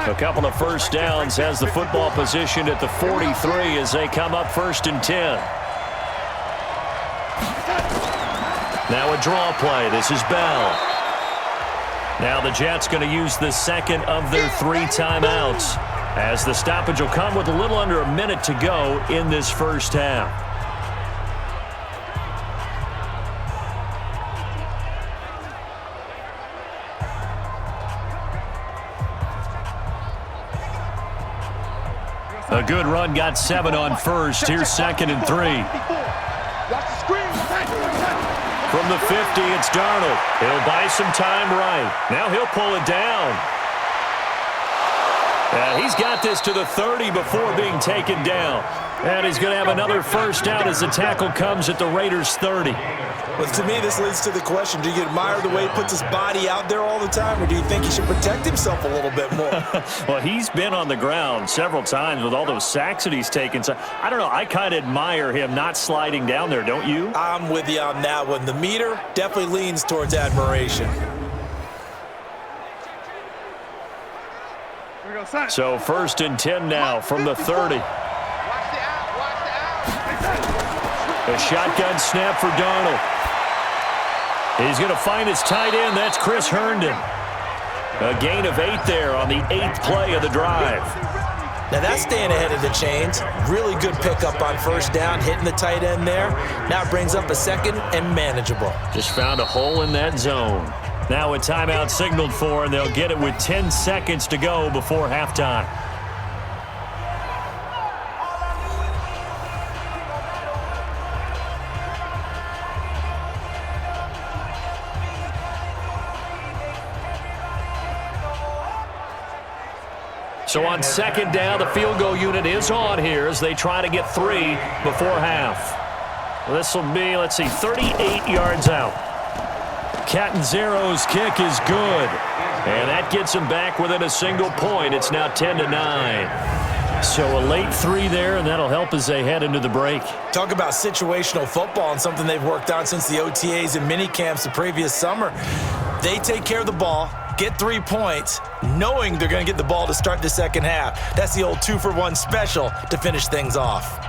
A couple of first downs, has the football positioned at the 43 as they come up 1st and 10. Now a draw play. This is Bell. Now the Jets going to use the second of their 3 timeouts as the stoppage will come with a little under a minute to go in this first half. A good run, got 7 on first. Here's 2nd and 3. From the 50, it's Darnold. He'll buy some time right. Now he'll pull it down. He's got this to the 30 before being taken down. And he's going to have another first down as the tackle comes at the Raiders' 30. Well, to me, this leads to the question, do you admire the way he puts his body out there all the time, or do you think he should protect himself a little bit more? Well, he's been on the ground several times with all those sacks that he's taken. So, I don't know, I kind of admire him not sliding down there, don't you? I'm with you on that one. The meter definitely leans towards admiration. So 1st and 10 now from the 30. A shotgun snap for Darnold. He's going to find his tight end. That's Chris Herndon. A gain of 8 there on the 8th play of the drive. Now that's staying ahead of the chains. Really good pickup on first down, hitting the tight end there. Now it brings up a second and manageable. Just found a hole in that zone. Now a timeout signaled for, and they'll get it with 10 seconds to go before halftime. So on 2nd down, the field goal unit is on here as they try to get 3 before half. This will be, let's see, 38 yards out. Catanzaro's kick is good. And that gets him back within a single point. It's now 10-9. So a late 3 there, and that'll help as they head into the break. Talk about situational football and something they've worked on since the OTAs and mini camps the previous summer. They take care of the ball, get 3 points, knowing they're going to get the ball to start the second half. That's the old 2-for-1 special to finish things off.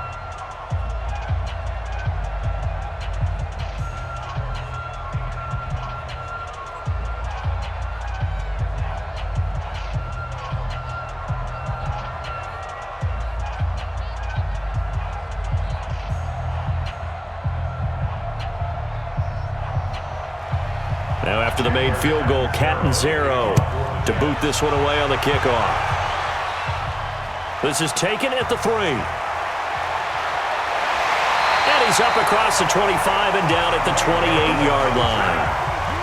Now after the made field goal, Catanzaro to boot this one away on the kickoff. This is taken at the 3. And he's up across the 25 and down at the 28-yard line.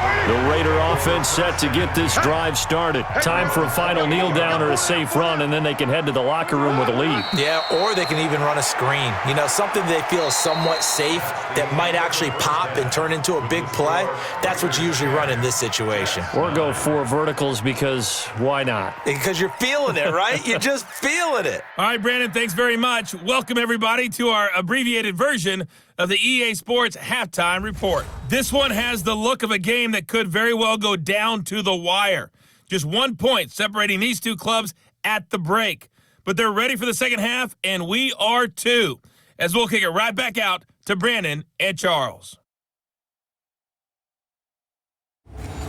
The Raider offense set to get this drive started. Time for a final kneel down or a safe run, and then they can head to the locker room with a lead. Yeah, or they can even run a screen. You know, something they feel is somewhat safe that might actually pop and turn into a big play. That's what you usually run in this situation. Or go 4 verticals because why not? Because you're feeling it, right? You're just feeling it. All right, Brandon, thanks very much. Welcome, everybody, to our abbreviated version of the EA Sports Halftime Report. This one has the look of a game that could very well go down to the wire. Just 1 point separating these two clubs at the break. But they're ready for the second half, and we are too, as we'll kick it right back out to Brandon and Charles.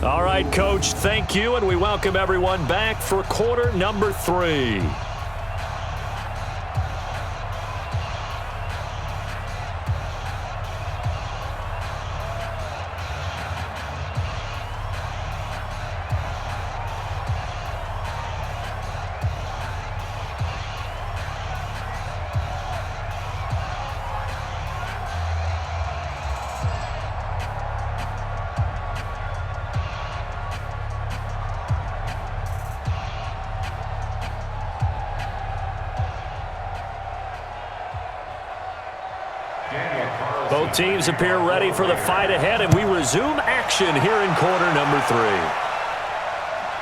All right, Coach, thank you, and we welcome everyone back for quarter number 3. Both teams appear ready for the fight ahead, and we resume action here in quarter number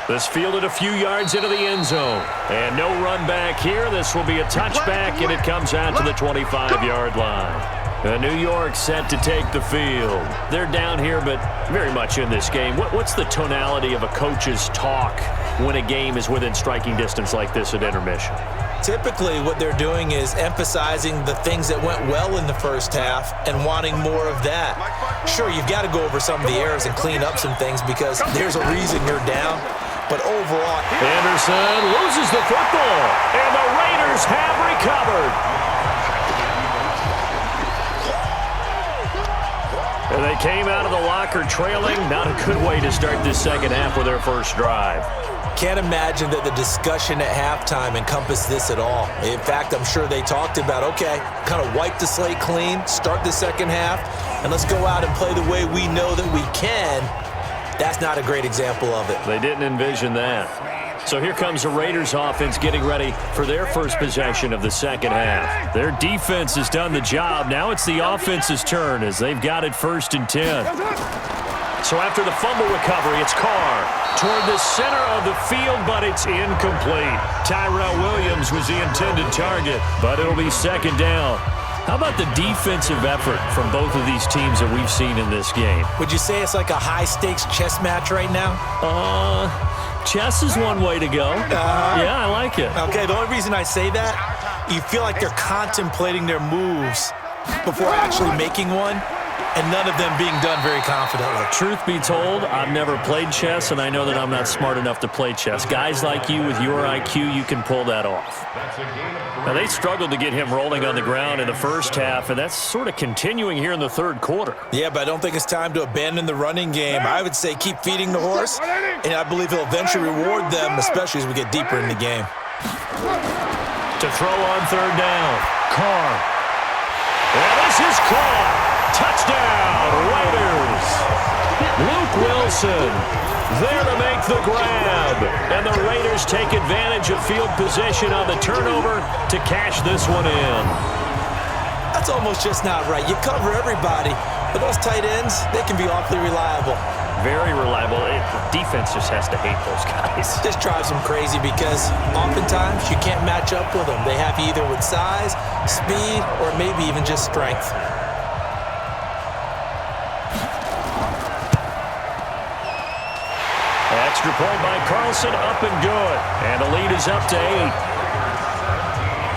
3. This fielded a few yards into the end zone. And no run back here. This will be a touchback, and it comes out to the 25-yard line. New York set to take the field. They're down here, but very much in this game. What's the tonality of a coach's talk when a game is within striking distance like this at intermission? Typically, what they're doing is emphasizing the things that went well in the first half and wanting more of that. Sure, you've got to go over some of the errors and clean up some things because there's a reason you're down. But overall, Anderson loses the football, and the Raiders have recovered. And they came out of the locker trailing. Not a good way to start this second half with their first drive. Can't imagine that the discussion at halftime encompassed this at all. In fact, I'm sure they talked about, okay, kind of wipe the slate clean, start the second half, and let's go out and play the way we know that we can. That's not a great example of it. They didn't envision that. So here comes the Raiders offense getting ready for their first possession of the second half. Their defense has done the job. Now it's the offense's turn as they've got it 1st and 10. So after the fumble recovery, it's Carr toward the center of the field, but it's incomplete. Tyrell Williams was the intended target, but it'll be 2nd down. How about the defensive effort from both of these teams that we've seen in this game? Would you say it's like a high-stakes chess match right now? Chess is one way to go. Yeah, I like it. Okay, the only reason I say that, you feel like they're contemplating their moves before actually making one, and none of them being done very confidently. Truth be told, I've never played chess, and I know that I'm not smart enough to play chess. Guys like you with your IQ, you can pull that off. Now, they struggled to get him rolling on the ground in the first half, and that's sort of continuing here in the third quarter. Yeah, but I don't think it's time to abandon the running game. I would say keep feeding the horse, and I believe he'll eventually reward them, especially as we get deeper in the game. To throw on 3rd down, Carr. And this is caught. Touchdown, Raiders. Luke Wilson there to make the grab. And the Raiders take advantage of field position on the turnover to cash this one in. That's almost just not right. You cover everybody, but those tight ends, they can be awfully reliable. Very reliable. Defense just has to hate those guys. This drives them crazy because oftentimes you can't match up with them. They have you either with size, speed, or maybe even just strength. Extra point by Carlson, up and good. And the lead is up to 8.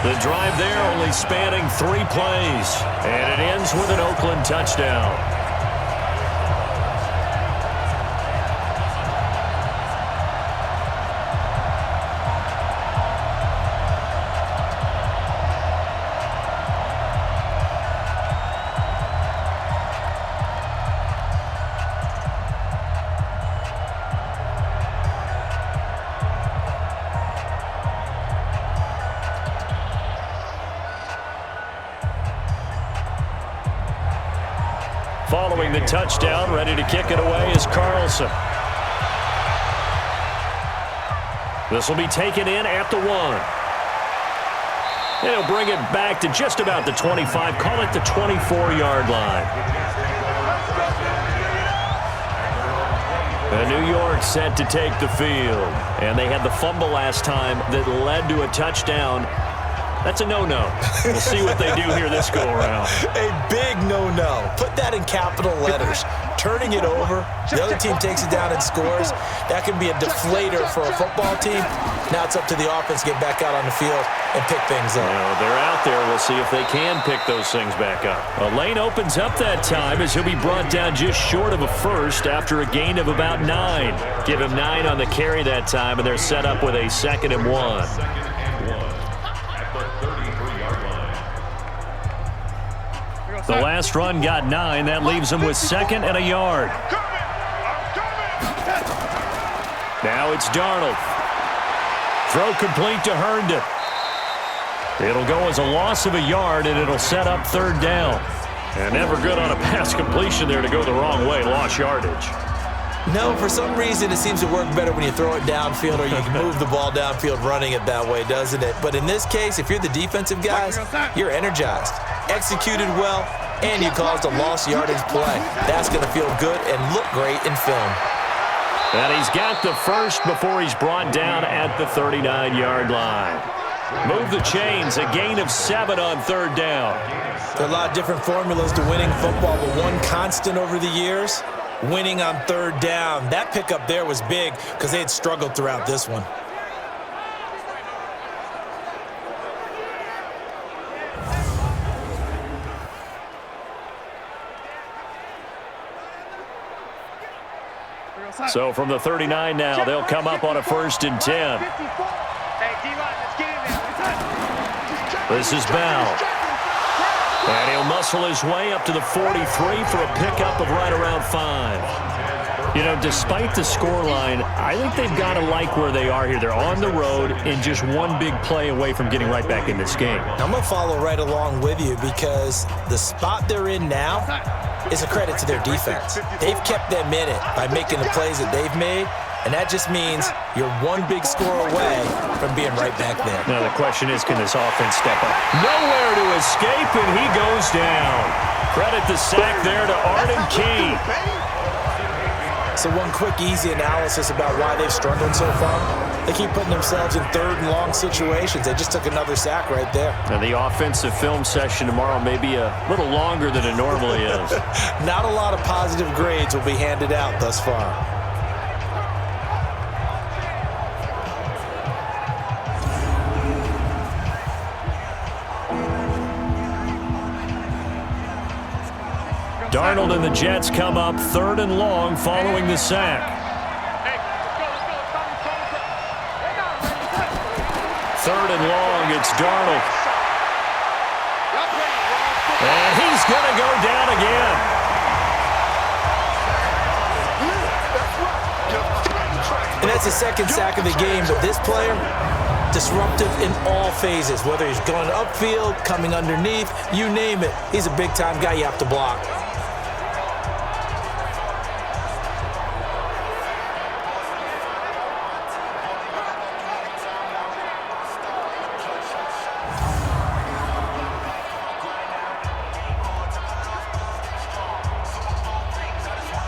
The drive there only spanning 3 plays. And it ends with an Oakland touchdown. Throwing the touchdown, ready to kick it away is Carlson. This will be taken in at the 1. And he'll bring it back to just about the 25. Call it the 24-yard line. And New York set to take the field. And they had the fumble last time that led to a touchdown. That's a no-no. We'll see what they do here this go-around. A big no-no. Put that in capital letters. Turning it over, the other team takes it down and scores. That can be a deflator for a football team. Now it's up to the offense to get back out on the field and pick things up. Well, they're out there. We'll see if they can pick those things back up. A lane opens up that time as he'll be brought down just short of a first after a gain of about 9. Give him 9 on the carry that time, and they're set up with a 2nd and 1. The last run got 9. That leaves him with 2nd and a yard. Now it's Darnold. Throw complete to Herndon. It'll go as a loss of a yard, and it'll set up 3rd down. And never good on a pass completion there to go the wrong way. Lost yardage. No, for some reason it seems to work better when you throw it downfield or you can move the ball downfield running it that way, doesn't it? But in this case, if you're the defensive guys, you're energized, executed well, and you caused a lost yardage play. That's going to feel good and look great in film. And he's got the first before he's brought down at the 39-yard line. Move the chains, a gain of 7 on 3rd down. There are a lot of different formulas to winning football, but one constant over the years, winning on 3rd down. That pickup there was big because they had struggled throughout this one. So from the 39 now, they'll come up on a 1st and 10. This is Bell. And he'll muscle his way up to the 43 for a pickup of right around 5. You know, despite the scoreline, I think they've got to like where they are here. They're on the road and just one big play away from getting right back in this game. I'm going to follow right along with you because the spot they're in now is a credit to their defense. They've kept them in it by making the plays that they've made, and that just means you're one big score away from being right back there. Now the question is, can this offense step up? Nowhere to escape, and he goes down. Credit the sack there to Arden Key. So one quick, easy analysis about why they've struggled so far. They keep putting themselves in 3rd and long situations. They just took another sack right there. Now the offensive film session tomorrow may be a little longer than it normally is. Not a lot of positive grades will be handed out thus far. Darnold and the Jets come up 3rd and long following the sack. 3rd and long, it's Darnold. And he's going to go down again. And that's the 2nd sack of the game, but this player, disruptive in all phases, whether he's going upfield, coming underneath, you name it. He's a big-time guy you have to block.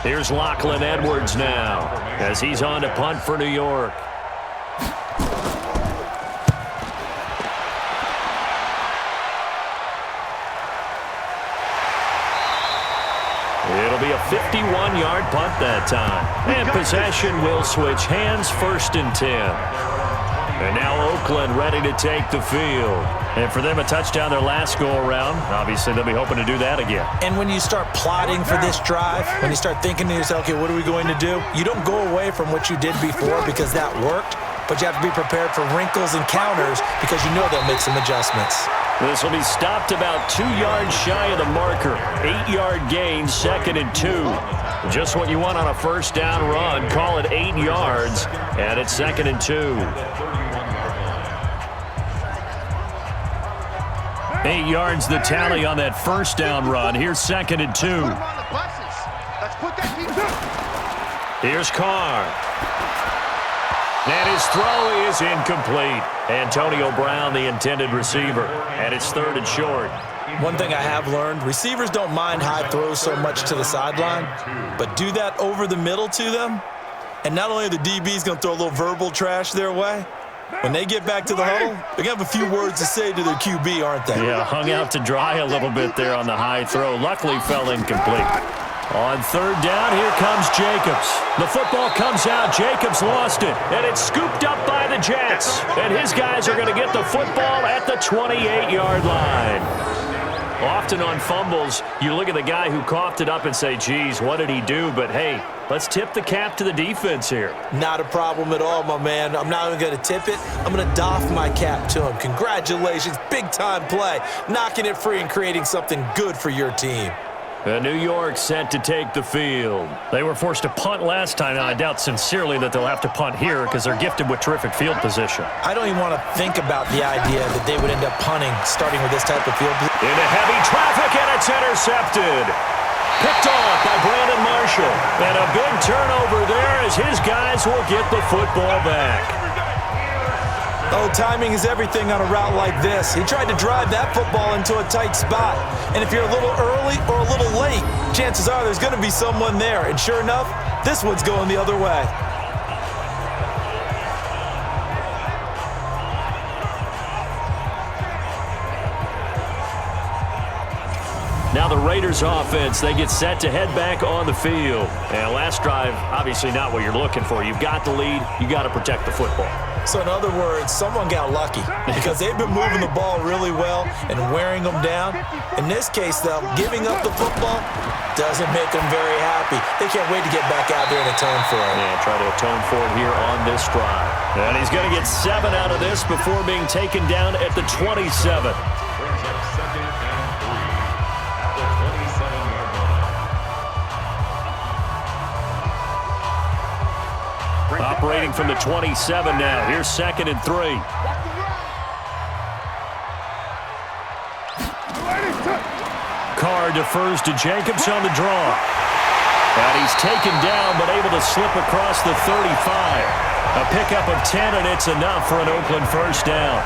Here's Lachlan Edwards now as he's on to punt for New York. It'll be a 51-yard punt that time. And possession will switch hands, 1st and 10. And now Oakland ready to take the field. And for them, a touchdown their last go-around. Obviously, they'll be hoping to do that again. And when you start plotting for this drive, when you start thinking to yourself, okay, what are we going to do? You don't go away from what you did before because that worked, but you have to be prepared for wrinkles and counters because you know they'll make some adjustments. This will be stopped about 2 yards shy of the marker. 8-yard gain, 2nd and 2. Just what you want on a 1st down run. Call it 8 yards, and it's 2nd and 2. 8 yards the tally on that 1st down run. Here's 2nd and 2. Here's Carr. And his throw is incomplete. Antonio Brown, the intended receiver. And it's 3rd and short. One thing I have learned, receivers don't mind high throws so much to the sideline, but do that over the middle to them, and not only are the DBs going to throw a little verbal trash their way, when they get back to the huddle, they're going to have a few words to say to their QB, aren't they? Yeah, hung out to dry a little bit there on the high throw. Luckily fell incomplete. On 3rd down, here comes Jacobs. The football comes out. Jacobs lost it, and it's scooped up by the Jets. And his guys are going to get the football at the 28-yard line. Often on fumbles, you look at the guy who coughed it up and say, geez, what did he do? But, hey, let's tip the cap to the defense here. Not a problem at all, my man. I'm not even going to tip it. I'm going to doff my cap to him. Congratulations. Big-time play. Knocking it free and creating something good for your team. New York set to take the field. They were forced to punt last time. Now, I doubt sincerely that they'll have to punt here because they're gifted with terrific field position. I don't even want to think about the idea that they would end up punting starting with this type of field position. Into heavy traffic, and it's intercepted. Picked off by Brandon Marshall. And a big turnover there as his guys will get the football back. Oh, timing is everything on a route like this. He tried to drive that football into a tight spot. And if you're a little early or a little late, chances are there's going to be someone there. And sure enough, this one's going the other way. Now the Raiders offense, they get set to head back on the field. And last drive, obviously not what you're looking for. You've got the lead. You got to protect the football. So in other words, someone got lucky because they've been moving the ball really well and wearing them down. In this case, though, giving up the football doesn't make them very happy. They can't wait to get back out there and atone for it. Yeah, try to atone for it here on this drive. And he's going to get 7 out of this before being taken down at the 27. Operating from the 27 now. Here's 2nd and 3. Carr defers to Jacobs on the draw. And he's taken down but able to slip across the 35. A pickup of 10, and it's enough for an Oakland first down.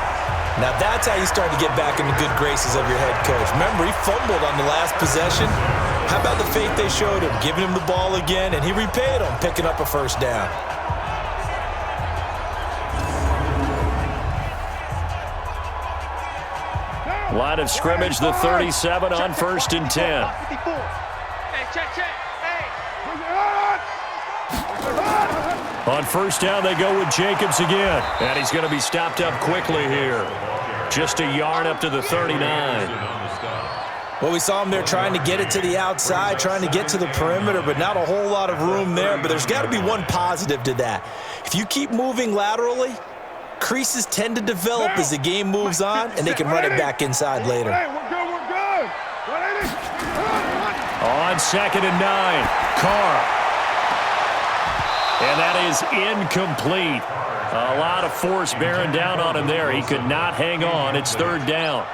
Now that's how you start to get back in the good graces of your head coach. Remember, he fumbled on the last possession. How about the faith they showed him, giving him the ball again, and he repaid him, picking up a first down. Line of scrimmage, the 37 on 1st and 10. On 1st down, they go with Jacobs again. And he's going to be stopped up quickly here. Just a yard up to the 39. Well, we saw him there trying to get it to the outside, trying to get to the perimeter, but not a whole lot of room there. But there's got to be one positive to that. If you keep moving laterally, creases tend to develop as the game moves on, and they can run it back inside later. We're good. On 2nd and 9, Carr. And that is incomplete. A lot of force bearing down on him there. He could not hang on. It's 3rd down.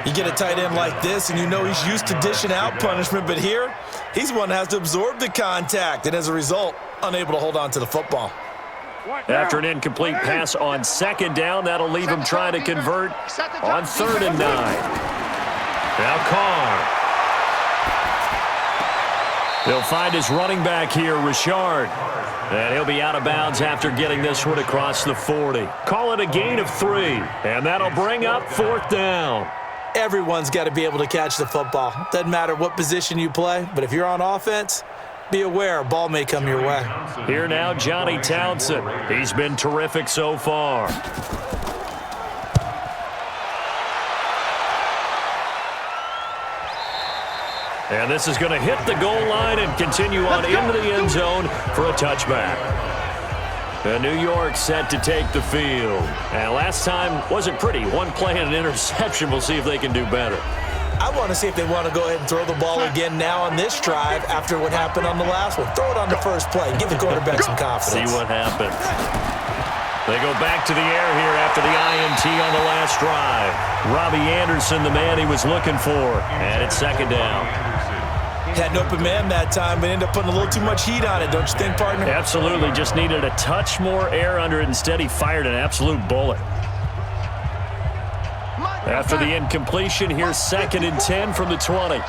You get a tight end like this, and you know he's used to dishing out punishment, but here, he's one that has to absorb the contact, and as a result, unable to hold on to the football. After an incomplete pass on 2nd down, that'll leave him trying to convert on 3rd and 9. Now Carr. He'll find his running back here, Richard. And he'll be out of bounds after getting this one across the 40. Call it a gain of 3, and that'll bring up 4th down. Everyone's got to be able to catch the football. Doesn't matter what position you play, but if you're on offense, be aware a ball may come your way. Here now, Johnny Townsend. He's been terrific so far. And this is going to hit the goal line and continue on into the end zone for a touchback. And New York set to take the field. And last time wasn't pretty. One play and an interception. We'll see if they can do better. I want to see if they want to go ahead and throw the ball again now on this drive after what happened on the last one. Throw it on the first play. Give the quarterback some confidence. See what happens. They go back to the air here after the INT on the last drive. Robbie Anderson, the man he was looking for. And it's 2nd down. Had an open man that time, but ended up putting a little too much heat on it, don't you think, partner? Absolutely. Just needed a touch more air under it. Instead, he fired an absolute bullet. After the incompletion, here's 2nd and 10 from the 20.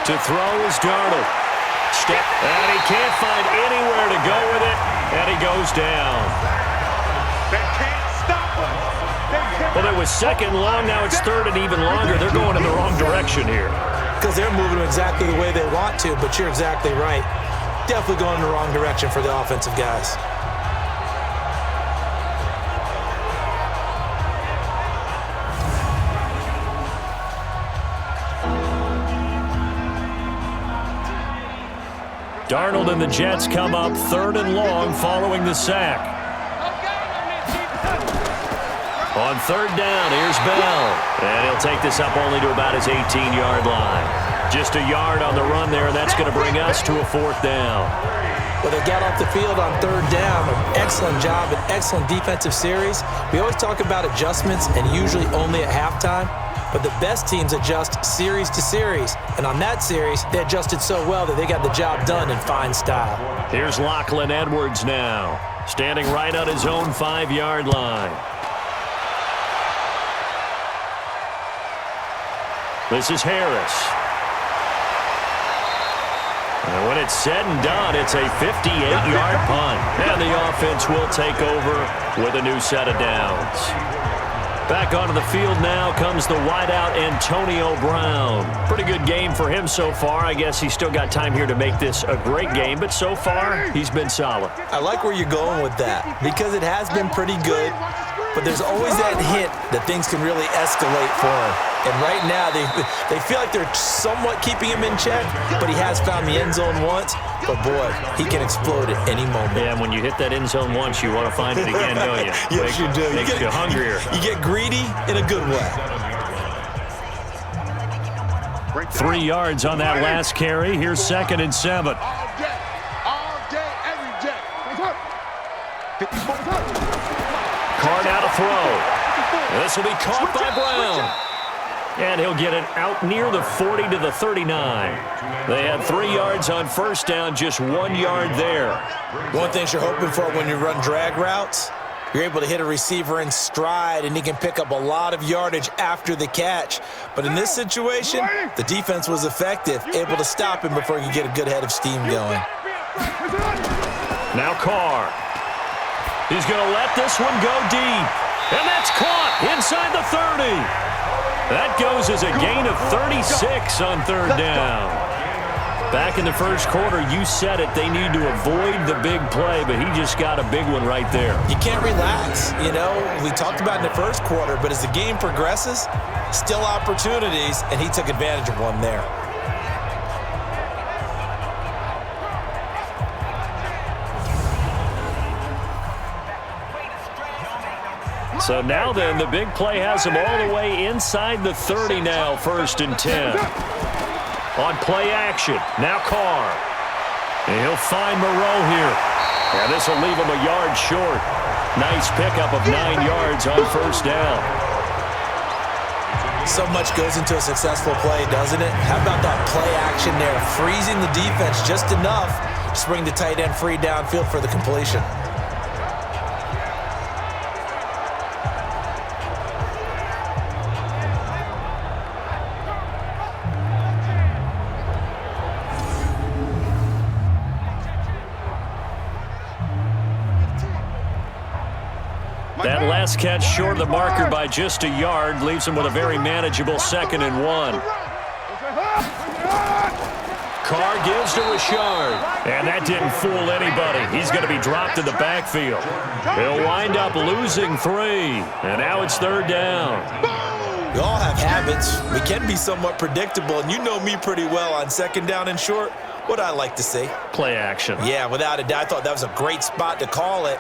To throw is Darnold. Step, and he can't find anywhere to go with it, and he goes down. They can't stop us. Well, it was 2nd long, now it's 3rd and even longer. They're going in the wrong direction here. Because they're moving exactly the way they want to, but you're exactly right. Definitely going in the wrong direction for the offensive guys. Darnold and the Jets come up 3rd and long following the sack. On 3rd down, here's Bell. And he'll take this up only to about his 18-yard line. Just a yard on the run there, and that's going to bring us to a 4th down. Well, they got off the field on 3rd down. An excellent job, an excellent defensive series. We always talk about adjustments, and usually only at halftime. But the best teams adjust series to series. And on that series, they adjusted so well that they got the job done in fine style. Here's Lachlan Edwards now, standing right on his own 5-yard line. This is Harris. And when it's said and done, it's a 58-yard punt. And the offense will take over with a new set of downs. Back onto the field now comes the wideout Antonio Brown. Pretty good game for him so far. I guess he's still got time here to make this a great game, but so far he's been solid. I like where you're going with that because it has been pretty good, but there's always that hint that things can really escalate for him. And right now they feel like they're somewhat keeping him in check, but he has found the end zone once. But, boy, he can explode at any moment. Yeah, when you hit that end zone once, you want to find it again, don't you? Yes, you do. Makes you hungrier. You get greedy in a good way. 3 yards on that last carry. Here's 2nd and 7. All day, every day. Carr now to throw. This will be caught by Brown. And he'll get it out near the 40 to the 39. They had 3 yards on 1st down, just 1 yard there. One thing you're hoping for when you run drag routes, you're able to hit a receiver in stride, and he can pick up a lot of yardage after the catch. But in this situation, the defense was effective, able to stop him before he could get a good head of steam going. Now Carr. He's going to let this one go deep. And that's caught inside the 30. That goes as a gain of 36 on 3rd down. Back in the first quarter, you said it, they need to avoid the big play, but he just got a big one right there. You can't relax. You know, we talked about in the first quarter, but as the game progresses, still opportunities, and he took advantage of one there. So now then, the big play has him all the way inside the 30 now, 1st and 10. On play action, now Carr. And he'll find Moreau here. And this will leave him a yard short. Nice pickup of 9 yards on 1st down. So much goes into a successful play, doesn't it? How about that play action there? Freezing the defense just enough to bring the tight end free downfield for the completion. That last catch short of the marker by just a yard leaves him with a very manageable 2nd and 1. Carr gives to Richard, and that didn't fool anybody. He's going to be dropped in the backfield. He'll wind up losing 3, and now it's 3rd down. We all have habits. We can be somewhat predictable, and you know me pretty well on 2nd down and short. What I like to see. Play action. Yeah, without a doubt. I thought that was a great spot to call it.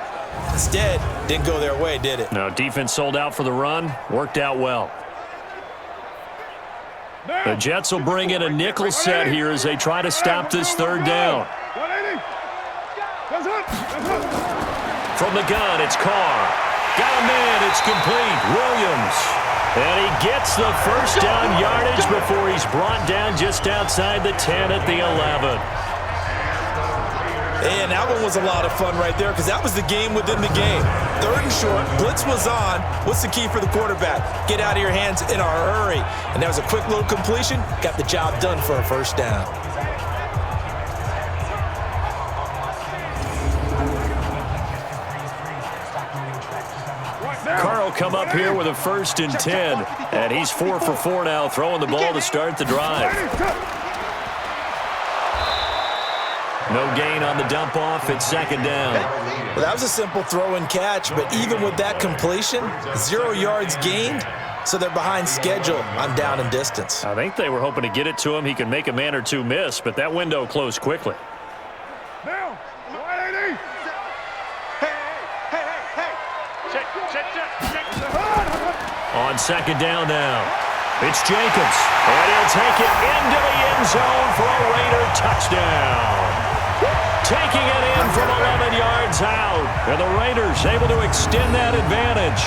Instead, didn't go their way, did it? No, defense sold out for the run. Worked out well. The Jets will bring in a nickel set here as they try to stop this 3rd down. From the gun, it's Carr. Got a man, it's complete. Williams. And he gets the first down yardage before he's brought down just outside the 10 at the 11. And that one was a lot of fun right there because that was the game within the game. 3rd and short, blitz was on. What's the key for the quarterback? Get out of your hands in a hurry. And that was a quick little completion. Got the job done for a first down. Carl come up here with a 1st and 10. And he's 4 for 4 now, throwing the ball to start the drive. No gain on the dump off. It's 2nd down. Well, that was a simple throw and catch, but even with that completion, 0 yards gained, so they're behind schedule on down and distance. I think they were hoping to get it to him. He could make a man or two miss, but that window closed quickly. Now, 180. On 2nd down now, it's Jacobs, and he'll take it into the end zone for a Raider touchdown. Taking it in from 11 yards out, and the Raiders able to extend that advantage.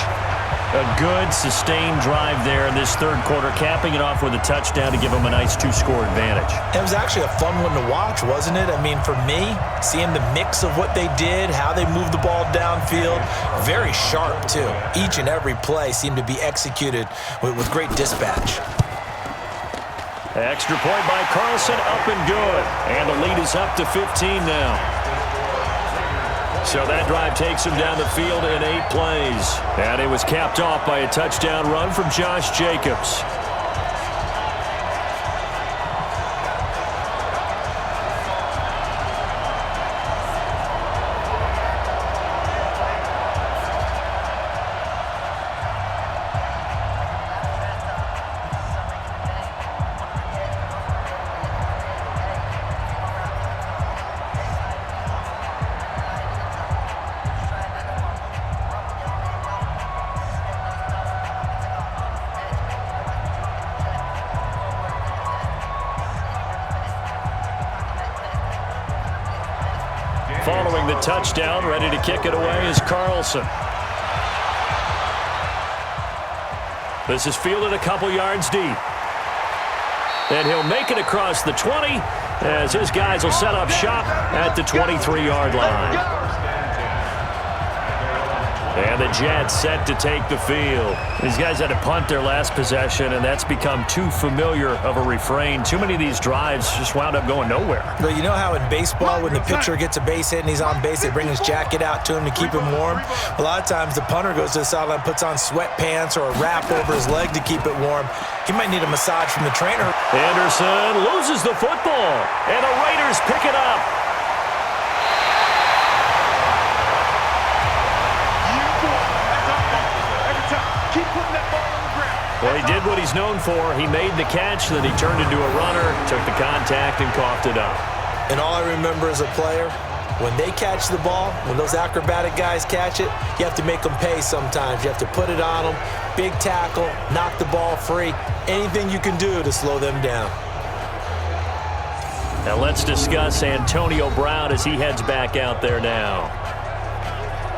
A good, sustained drive there in this 3rd quarter, capping it off with a touchdown to give them a nice 2-score advantage. It was actually a fun one to watch, wasn't it? I mean, for me, seeing the mix of what they did, how they moved the ball downfield, very sharp, too. Each and every play seemed to be executed with great dispatch. Extra point by Carlson, up and good. And the lead is up to 15 now. So that drive takes him down the field in 8 plays. And it was capped off by a touchdown run from Josh Jacobs. Following the touchdown, ready to kick it away is Carlson. This is fielded a couple yards deep. And he'll make it across the 20 as his guys will set up shop at the 23-yard line. And the Jets set to take the field. These guys had to punt their last possession, and that's become too familiar of a refrain. Too many of these drives just wound up going nowhere. But you know how in baseball, when the pitcher gets a base hit and he's on base, they bring his jacket out to him to keep him warm? A lot of times the punter goes to the sideline, puts on sweatpants or a wrap over his leg to keep it warm. He might need a massage from the trainer. Anderson loses the football, and the Raiders pick it up. Well, he did what he's known for. He made the catch, then he turned into a runner, took the contact, and coughed it up. And all I remember as a player, when they catch the ball, when those acrobatic guys catch it, you have to make them pay sometimes. You have to put it on them, big tackle, knock the ball free, anything you can do to slow them down. Now let's discuss Antonio Brown as he heads back out there now.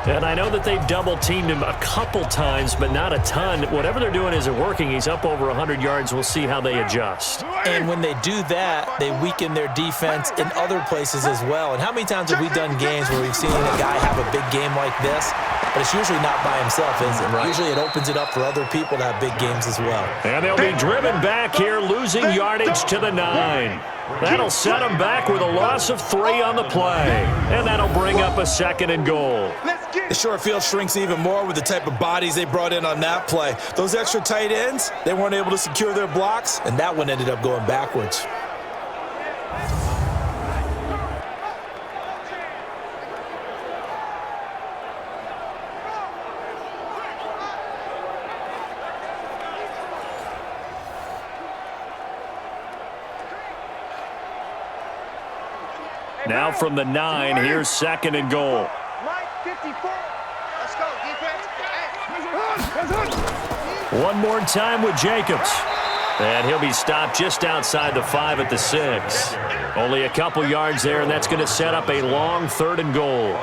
And I know that they've double-teamed him a couple times, but not a ton. Whatever they're doing isn't working. He's up over 100 yards. We'll see how they adjust. And when they do that, they weaken their defense in other places as well. And how many times have we done games where we've seen a guy have a big game like this? But it's usually not by himself, is it? Right. Usually it opens it up for other people to have big games as well. And they'll be driven back here, losing yardage to the 9. That'll set them back with a loss of 3 on the play. And that'll bring up a 2nd and goal. The short field shrinks even more with the type of bodies they brought in on that play. Those extra tight ends, they weren't able to secure their blocks, and that one ended up going backwards. Now from the 9, here's 2nd and goal. Mike, 54. Let's go, defense. One more time with Jacobs. And he'll be stopped just outside the 5 at the 6. Only a couple yards there, and that's going to set up a long 3rd and goal.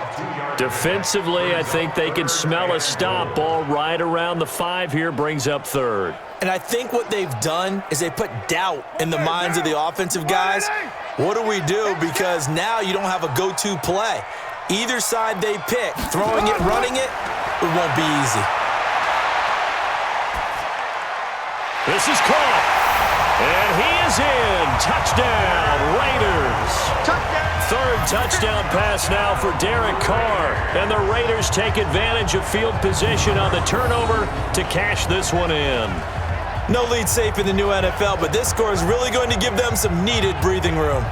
Defensively, I think they can smell a stop. Ball right around the 5 here, brings up 3rd. And I think what they've done is they put doubt in the minds of the offensive guys. What do we do? Because now you don't have a go-to play. Either side they pick, throwing it, running it, it won't be easy. This is caught. And he is in. Touchdown, Raiders. Touchdown. 3rd touchdown pass now for Derek Carr. And the Raiders take advantage of field position on the turnover to cash this one in. No lead safe in the new NFL, but this score is really going to give them some needed breathing room.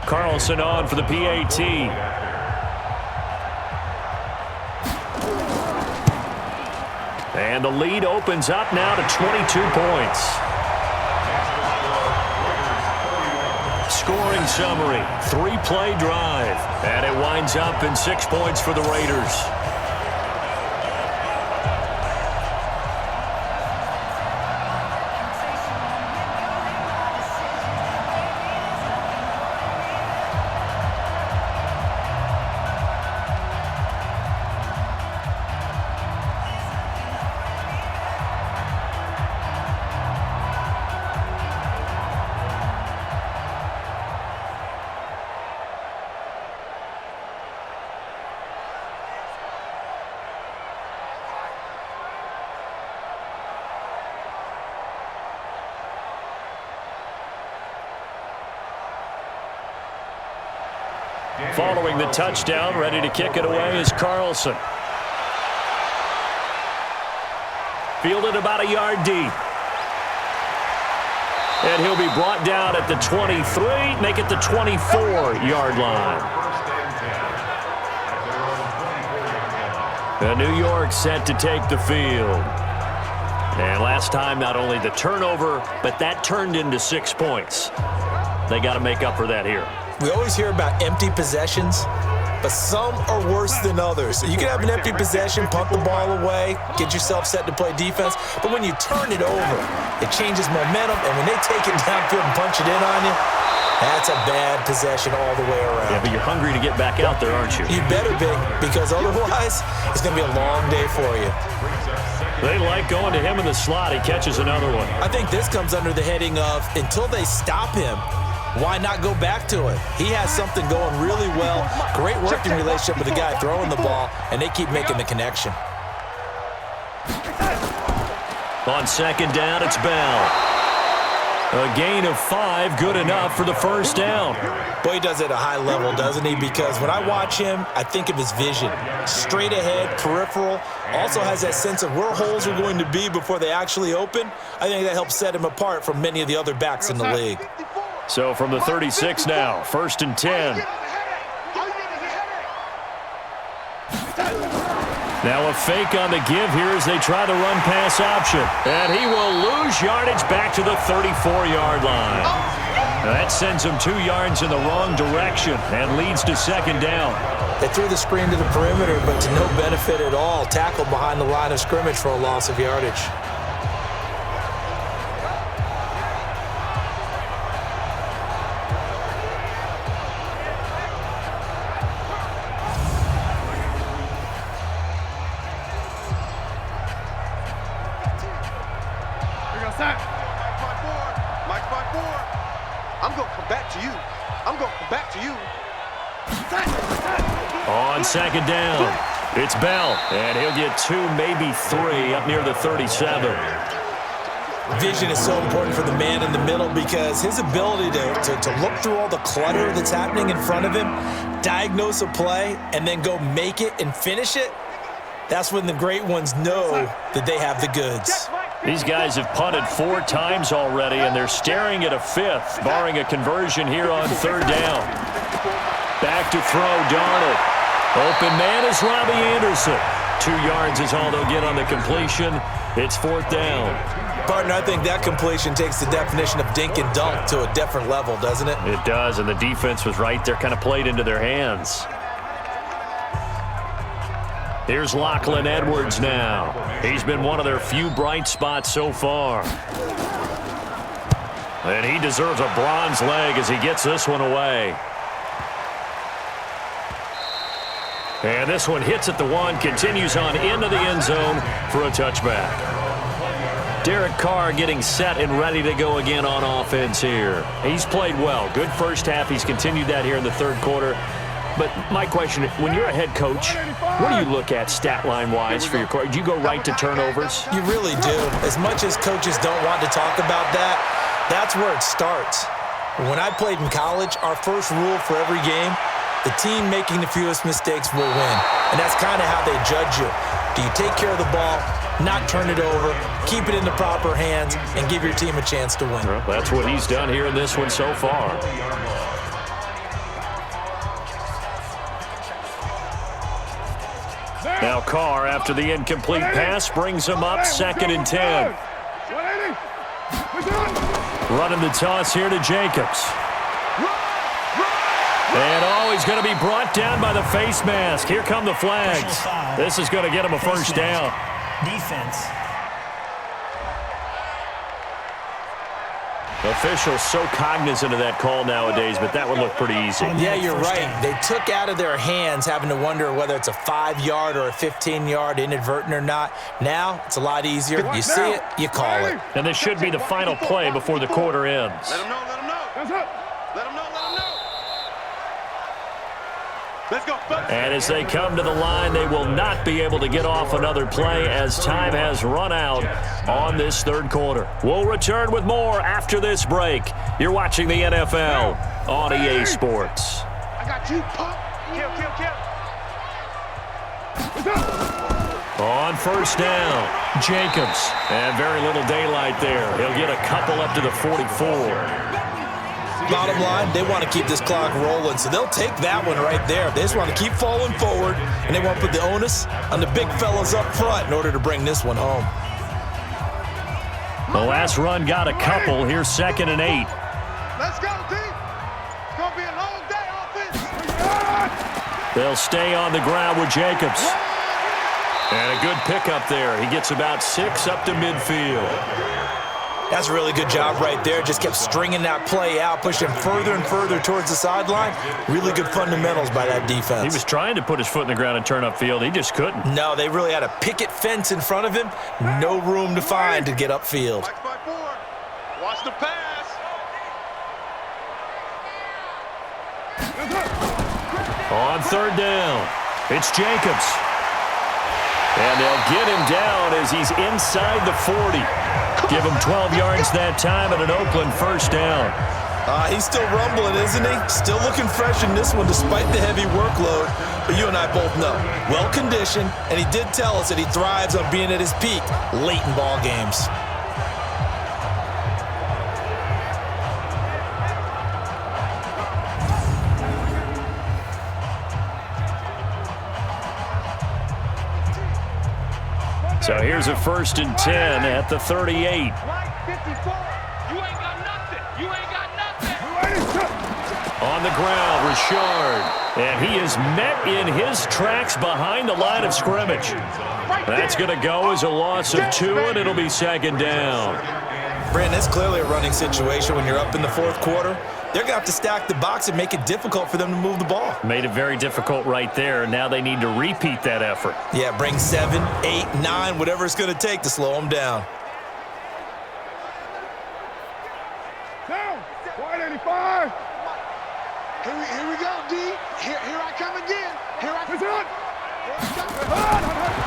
Carlson on for the PAT. And the lead opens up now to 22 points. Scoring summary, 3-play drive. And it winds up in 6 points for the Raiders. Following the touchdown, ready to kick it away is Carlson. Fielded about a yard deep. And he'll be brought down at the 23, make it the 24-yard line. And New York set to take the field. And last time, not only the turnover, but that turned into 6 points. They got to make up for that here. We always hear about empty possessions, but some are worse than others. You can have an empty possession, punt the ball away, get yourself set to play defense, but when you turn it over, it changes momentum, and when they take it downfield and punch it in on you, that's a bad possession all the way around. Yeah, but you're hungry to get back out there, aren't you? You better be, because otherwise, it's going to be a long day for you. They like going to him in the slot. He catches another one. I think this comes under the heading of, until they stop him, why not go back to it? He has something going really well. Great working relationship with the guy throwing the ball, and they keep making the connection. On 2nd down, it's Bell. A gain of 5, good enough for the 1st down. Boy, he does it at a high level, doesn't he? Because when I watch him, I think of his vision. Straight ahead, peripheral. Also has that sense of where holes are going to be before they actually open. I think that helps set him apart from many of the other backs in the league. So from the 36 now, 1st and 10. Now a fake on the give here as they try the run-pass option. And he will lose yardage back to the 34-yard line. Now that sends him 2 yards in the wrong direction and leads to 2nd down. They threw the screen to the perimeter, but to no benefit at all. Tackled behind the line of scrimmage for a loss of yardage. I'm going to come back to you. I'm going to come back to you. On 2nd down, it's Bell, and he'll get 2, maybe 3 up near the 37. Vision is so important for the man in the middle because his ability to look through all the clutter that's happening in front of him, diagnose a play, and then go make it and finish it, that's when the great ones know that they have the goods. These guys have punted 4 times already, and they're staring at a 5th, barring a conversion here on 3rd down. Back to throw, Darnold. Open man is Robbie Anderson. 2 yards is all they'll get on the completion. It's 4th down. Partner, I think that completion takes the definition of dink and dunk to a different level, doesn't it? It does, and the defense was right there, kind of played into their hands. Here's Lachlan Edwards now. He's been one of their few bright spots so far. And he deserves a bronze leg as he gets this one away. And this one hits at the one, continues on into the end zone for a touchback. Derek Carr getting set and ready to go again on offense here. He's played well. Good first half. He's continued that here in the third quarter. But my question, when you're a head coach, what do you look at stat line-wise for your coach? Do you go right to turnovers? You really do. As much as coaches don't want to talk about that, that's where it starts. When I played in college, our first rule for every game, the team making the fewest mistakes will win. And that's kind of how they judge you. Do you take care of the ball, not turn it over, keep it in the proper hands, and give your team a chance to win? Well, that's what he's done here in this one so far. Now Carr, after the incomplete pass, brings him up 2nd and 10. Running the toss here to Jacobs. And he's going to be brought down by the face mask. Here come the flags. This is going to get him a first down. Defense. Officials so cognizant of that call nowadays, but that would look pretty easy. Yeah, you're right. They took out of their hands having to wonder whether it's a 5-yard or a 15-yard inadvertent or not. Now, it's a lot easier. You see it, you call it. And this should be the final play before the quarter ends. Let him know, let him know. That's it. Let him know, let him know. Let's go. And as they come to the line, they will not be able to get off another play as time has run out on this third quarter. We'll return with more after this break. You're watching the NFL on EA Sports. I got you, pop. Kill, kill, kill. On first down, Jacobs. And very little daylight there. He'll get a couple up to the 44. Bottom line, they want to keep this clock rolling, so they'll take that one right there. They just want to keep falling forward, and they want to put the onus on the big fellas up front in order to bring this one home. The last run got a couple. Here's 2nd and 8. Let's go, team. It's going to be a long day offense. They'll stay on the ground with Jacobs. And a good pickup there. He gets about 6 up to midfield. That's a really good job right there. Just kept stringing that play out, pushing further and further towards the sideline. Really good fundamentals by that defense. He was trying to put his foot in the ground and turn upfield. He just couldn't. No, they really had a picket fence in front of him. No room to find to get upfield. Watch the pass. On third down, it's Jacobs. And they'll get him down as he's inside the 40. Give him 12 yards that time and an Oakland first down. He's still rumbling, isn't he? Still looking fresh in this one despite the heavy workload. But you and I both know, well-conditioned, and he did tell us that he thrives on being at his peak late in ball games. So here's a 1st and 10 at the 38. You ain't got nothing. You ain't got nothing. On the ground, Richard. And he is met in his tracks behind the line of scrimmage. That's going to go as a loss of 2, and it'll be 2nd down. Brandon, it's clearly a running situation when you're up in the 4th quarter. They're going to have to stack the box and make it difficult for them to move the ball. Made it very difficult right there. Now they need to repeat that effort. Yeah, bring 7, 8, 9, whatever it's going to take to slow them down. Down. 185. Here we go, D. Here I come again. Here I come.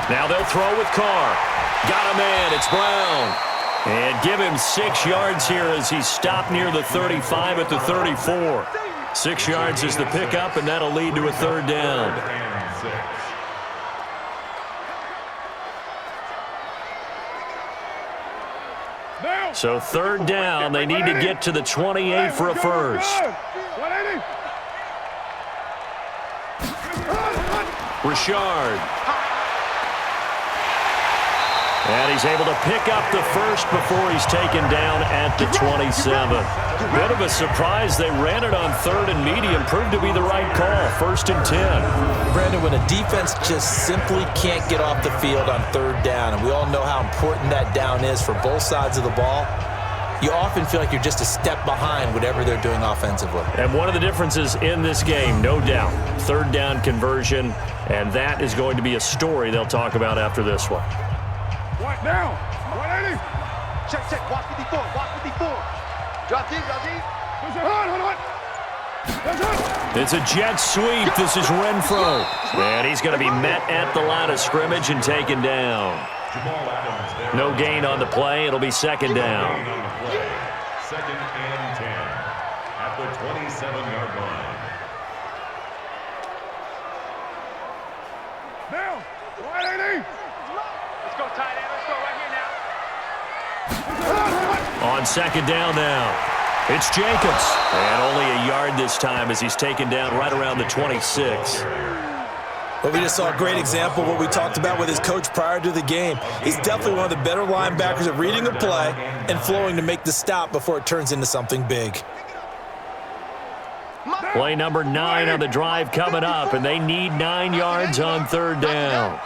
Now they'll throw with Carr. Got a man. It's Brown. And give him 6 yards here as he's stopped near the 35 at the 34. 6 yards is the pickup, and that'll lead to a 3rd down. So 3rd down, they need to get to the 28 for a first. Richard. And he's able to pick up the first before he's taken down at the 27. Bit of a surprise. They ran it on 3rd and medium. Proved to be the right call. 1st and 10. Brandon, when a defense just simply can't get off the field on 3rd down, and we all know how important that down is for both sides of the ball, you often feel like you're just a step behind whatever they're doing offensively. And one of the differences in this game, no doubt, 3rd down conversion, and that is going to be a story they'll talk about after this one. What now? 180. Check. Watch 54. Drop deep. Hold on. That's it. It's a jet sweep. This is Renfro. And he's going to be met at the line of scrimmage and taken down. No gain on the play. It'll be 2nd down. 2nd and 10 at the 27-yard line. Now, 180. Let's go tight end. Let's go right here now. On 2nd down now. It's Jacobs. And only a yard this time as he's taken down right around the 26. Well, we just saw a great example of what we talked about with his coach prior to the game. He's definitely one of the better linebackers at reading a play and flowing to make the stop before it turns into something big. Play number 9 on the drive coming up, and they need 9 yards on 3rd down.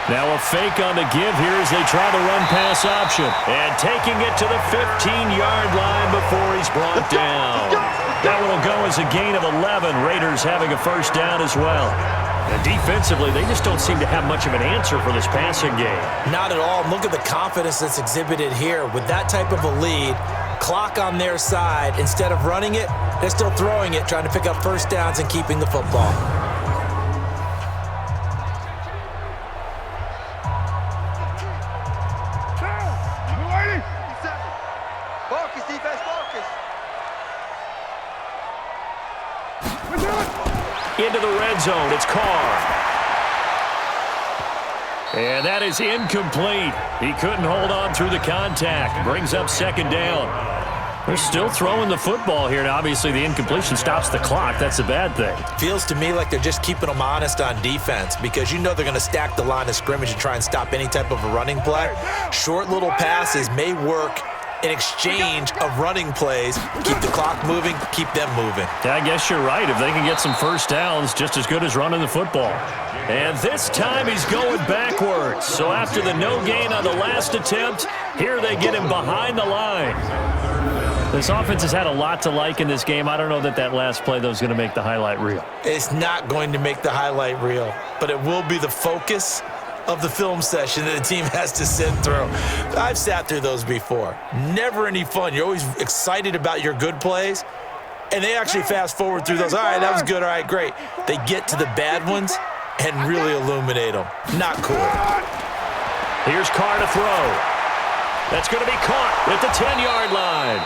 Now a fake on the give here as they try the run-pass option. And taking it to the 15-yard line before he's brought down. That one will go as a gain of 11. Raiders having a 1st down as well. And defensively, they just don't seem to have much of an answer for this passing game. Not at all. Look at the confidence that's exhibited here. With that type of a lead, clock on their side, instead of running it, they're still throwing it, trying to pick up 1st downs and keeping the football. Focus, defense, focus. Into the red zone, it's Carr. And that is incomplete. He couldn't hold on through the contact. Brings up 2nd down. They're still throwing the football here, and obviously the incompletion stops the clock. That's a bad thing. Feels to me like they're just keeping them honest on defense because you know they're going to stack the line of scrimmage and try and stop any type of a running play. Short little passes may work in exchange of running plays. Keep the clock moving, keep them moving. I guess you're right. If they can get some 1st downs, just as good as running the football. And this time he's going backwards. So after the no gain on the last attempt, here they get him behind the line. This offense has had a lot to like in this game. I don't know that last play, though, is going to make the highlight reel. It's not going to make the highlight reel, but it will be the focus of the film session that the team has to sit through. I've sat through those before. Never any fun. You're always excited about your good plays, and they actually fast forward through those. All right, that was good. All right, great. They get to the bad ones and really illuminate them. Not cool. Here's Carr to throw. That's going to be caught at the 10-yard line.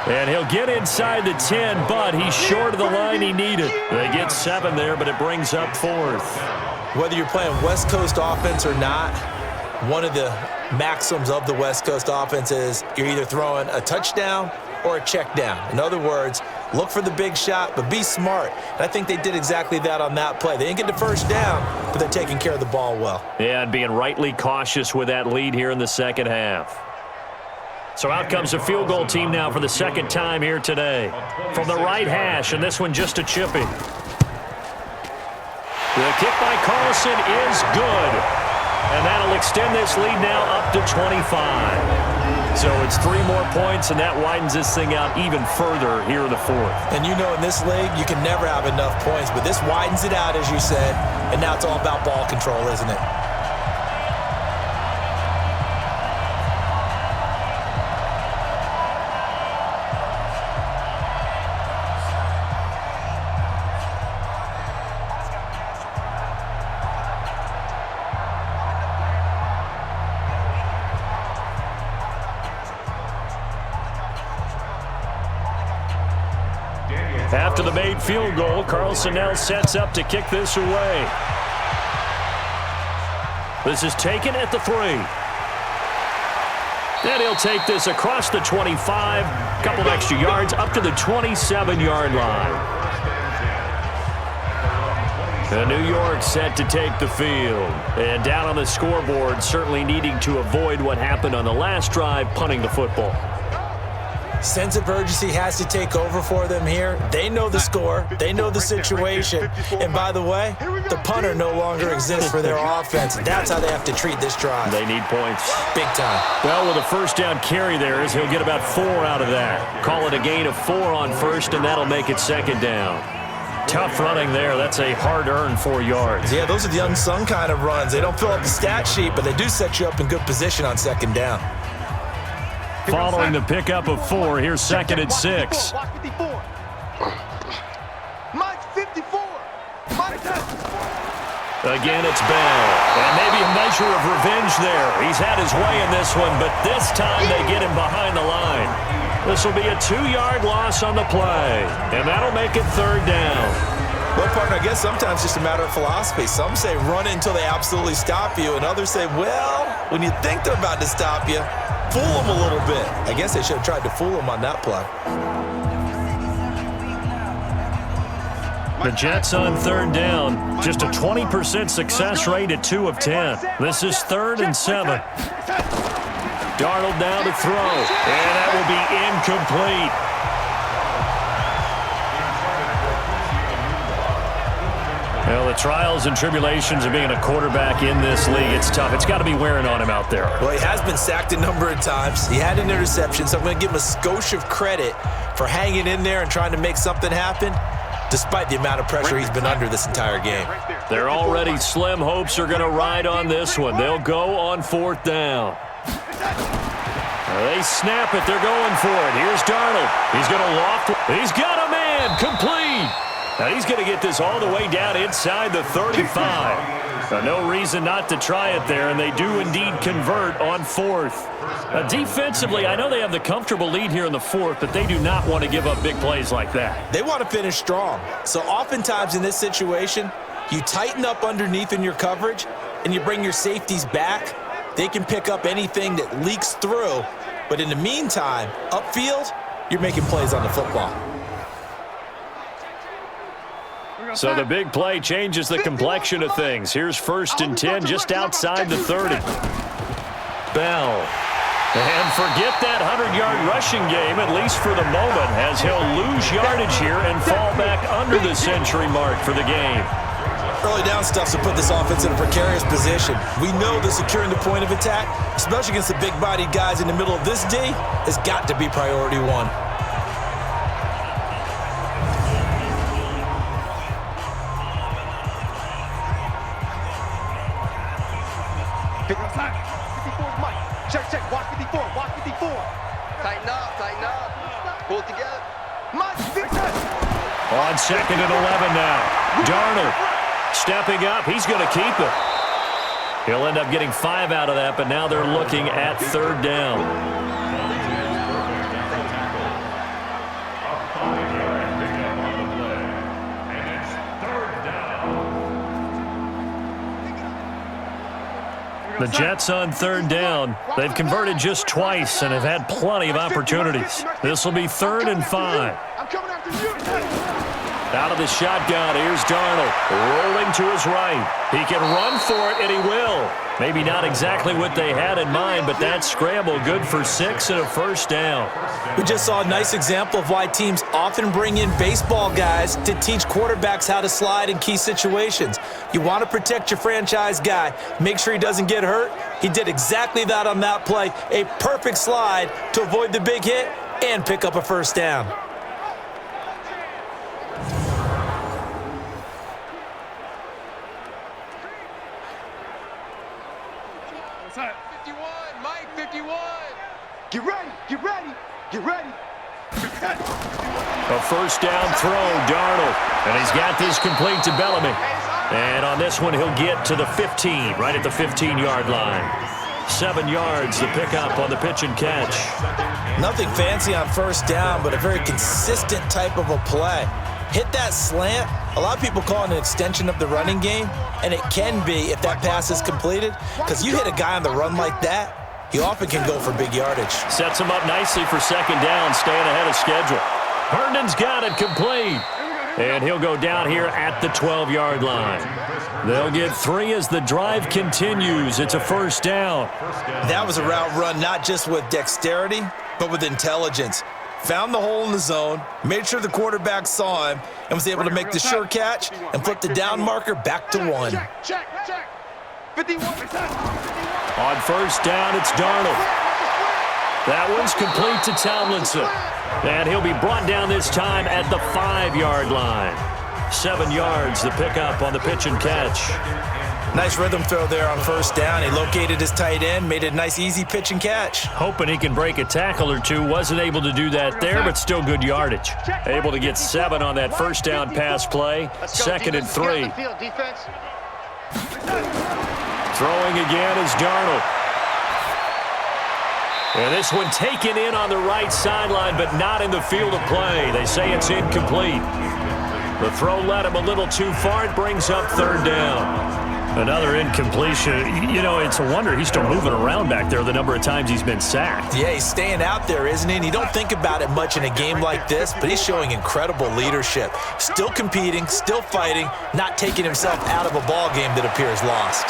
And he'll get inside the 10, but he's short of the line he needed. They get 7 there, but it brings up 4th. Whether you're playing West Coast offense or not, one of the maxims of the West Coast offense is you're either throwing a touchdown or a check down. In other words, look for the big shot, but be smart. And I think they did exactly that on that play. They didn't get the 1st down, but they're taking care of the ball well. Yeah, and being rightly cautious with that lead here in the 2nd half. So out comes a field goal team now for the 2nd time here today. From the right hash, and this one just a chipping. The kick by Carlson is good. And that'll extend this lead now up to 25. So it's 3 more points, and that widens this thing out even further here in the 4th. And you know in this league, you can never have enough points, but this widens it out, as you said, and now it's all about ball control, isn't it? After the made field goal, Carlson now sets up to kick this away. This is taken at the 3. And he'll take this across the 25, a couple of extra yards, up to the 27-yard line. New York set to take the field. And down on the scoreboard, certainly needing to avoid what happened on the last drive, punting the football. Sense of urgency has to take over for them here. They know the score. They know the situation. And by the way, the punter no longer exists for their offense. That's how they have to treat this drive. They need points. Big time. Well, with a first down carry there, he'll get about 4 out of that. Call it a gain of 4 on first, and that'll make it second down. Tough running there. That's a hard-earned 4 yards. Yeah, those are the unsung kind of runs. They don't fill up the stat sheet, but they do set you up in good position on second down. Following the pickup of 4, here's second and 6. Watch 54. Mike 54. Mike 54. Again, it's Bell. And maybe a measure of revenge there. He's had his way in this one, but this time they get him behind the line. This will be a 2-yard loss on the play, and that'll make it third down. Well, partner, I guess sometimes it's just a matter of philosophy. Some say run until they absolutely stop you, and others say, well, when you think they're about to stop you, fool them a little bit. I guess they should have tried to fool them on that play. The Jets on third down. Just a 20% success rate at 2 of 10. This is 3rd and 7. Darnold now to throw, and that will be incomplete. Well, the trials and tribulations of being a quarterback in this league, it's tough. It's got to be wearing on him out there. Well, he has been sacked a number of times. He had an interception, so I'm going to give him a skosh of credit for hanging in there and trying to make something happen, despite the amount of pressure he's been under this entire game. Their already slim hopes are going to ride on this one. They'll go on 4th down. They snap it. They're going for it. Here's Darnold. He's going to loft. He's got a man. Complete. Now he's going to get this all the way down inside the 35. No reason not to try it there, and they do indeed convert on 4th. Defensively, I know they have the comfortable lead here in the 4th, but they do not want to give up big plays like that. They want to finish strong. So oftentimes in this situation, you tighten up underneath in your coverage, and you bring your safeties back. They can pick up anything that leaks through, but in the meantime, upfield, you're making plays on the football. So the big play changes the complexion of things. Here's 1st and 10 just outside the 30. Bell. And forget that 100-yard rushing game, at least for the moment, as he'll lose yardage here and fall back under the century mark for the game. Early down stuff to put this offense in a precarious position. We know that securing the point of attack, especially against the big-bodied guys in the middle of this D, has got to be priority 1. Pick up time. 54 Mike. Check. Watch 54. Watch 54. Tighten up. Pull it together. Mike 50. On 2nd and 11 now. Darnold stepping up. He's going to keep it. He'll end up getting 5 out of that, but now they're looking at 3rd down. The Jets on 3rd down. They've converted just twice and have had plenty of opportunities. This will be 3rd and 5. I'm coming after you. Out of the shotgun, here's Darnold. Rolling to his right. He can run for it, and he will. Maybe not exactly what they had in mind, but that scramble good for 6 and a 1st down. We just saw a nice example of why teams often bring in baseball guys to teach quarterbacks how to slide in key situations. You want to protect your franchise guy. Make sure he doesn't get hurt. He did exactly that on that play. A perfect slide to avoid the big hit and pick up a 1st down. What's that? 51. Mike 51. Get ready. Get ready. Get ready. A 1st down throw, Darnold. And he's got this complete to Bellamy. And on this one, he'll get to the 15, right at the 15-yard line. 7 yards, the pickup on the pitch and catch. Nothing fancy on 1st down, but a very consistent type of a play. Hit that slant. A lot of people call it an extension of the running game, and it can be if that pass is completed, because you hit a guy on the run like that, he often can go for big yardage. Sets him up nicely for 2nd down, staying ahead of schedule. Herndon's got it complete. And he'll go down here at the 12-yard line. They'll get 3 as the drive continues. It's a first down. That was a route run not just with dexterity, but with intelligence. Found the hole in the zone, made sure the quarterback saw him, and was able to make the sure catch and flip the down marker back to 1. Check. 51. On first down, it's Darnold. That one's complete to Tomlinson. And he'll be brought down this time at the 5-yard line. 7 yards, the pickup on the pitch and catch. Nice rhythm throw there on first down. He located his tight end, made it a nice, easy pitch and catch. Hoping he can break a tackle or two. Wasn't able to do that there, but still good yardage. Able to get 7 on that first down pass play. 2nd and 3. Throwing again is Darnold. And this one taken in on the right sideline, but not in the field of play. They say it's incomplete. The throw led him a little too far. It brings up 3rd down. Another incompletion. You know, it's a wonder he's still moving around back there the number of times he's been sacked. Yeah, he's staying out there, isn't he? And you don't think about it much in a game like this, but he's showing incredible leadership. Still competing, still fighting, not taking himself out of a ball game that appears lost.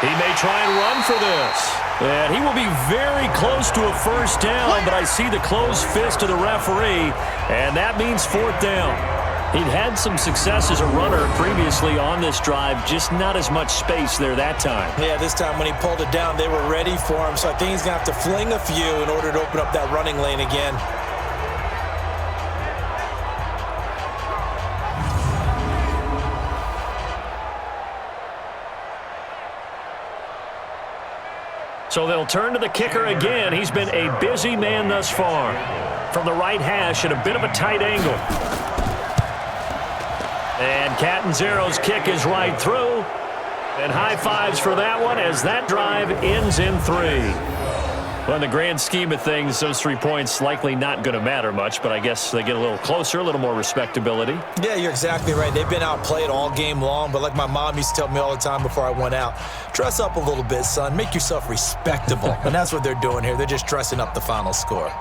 He may try and run for this. And he will be very close to a first down, but I see the closed fist of the referee, and that means 4th down. He'd had some success as a runner previously on this drive, just not as much space there that time. Yeah, this time when he pulled it down, they were ready for him, so I think he's going to have to fling a few in order to open up that running lane again. So they'll turn to the kicker again. He's been a busy man thus far. From the right hash at a bit of a tight angle. And Catanzero's kick is right through. And high fives for that one as that drive ends in 3. Well, in the grand scheme of things, those 3 points likely not going to matter much, but I guess they get a little closer, a little more respectability. Yeah, you're exactly right. They've been outplayed all game long, but like my mom used to tell me all the time before I went out, dress up a little bit, son. Make yourself respectable. And that's what they're doing here. They're just dressing up the final score.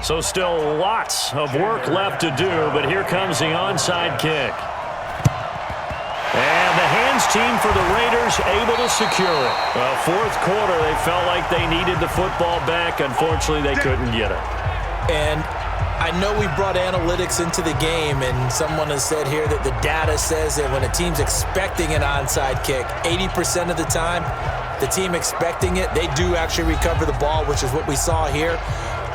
So still lots of work left to do, but here comes the onside kick. And the hands team for the Raiders able to secure it. Well, 4th quarter, they felt like they needed the football back. Unfortunately, they couldn't get it. And I know we brought analytics into the game, and someone has said here that the data says that when a team's expecting an onside kick, 80% of the time, the team expecting it, they do actually recover the ball, which is what we saw here.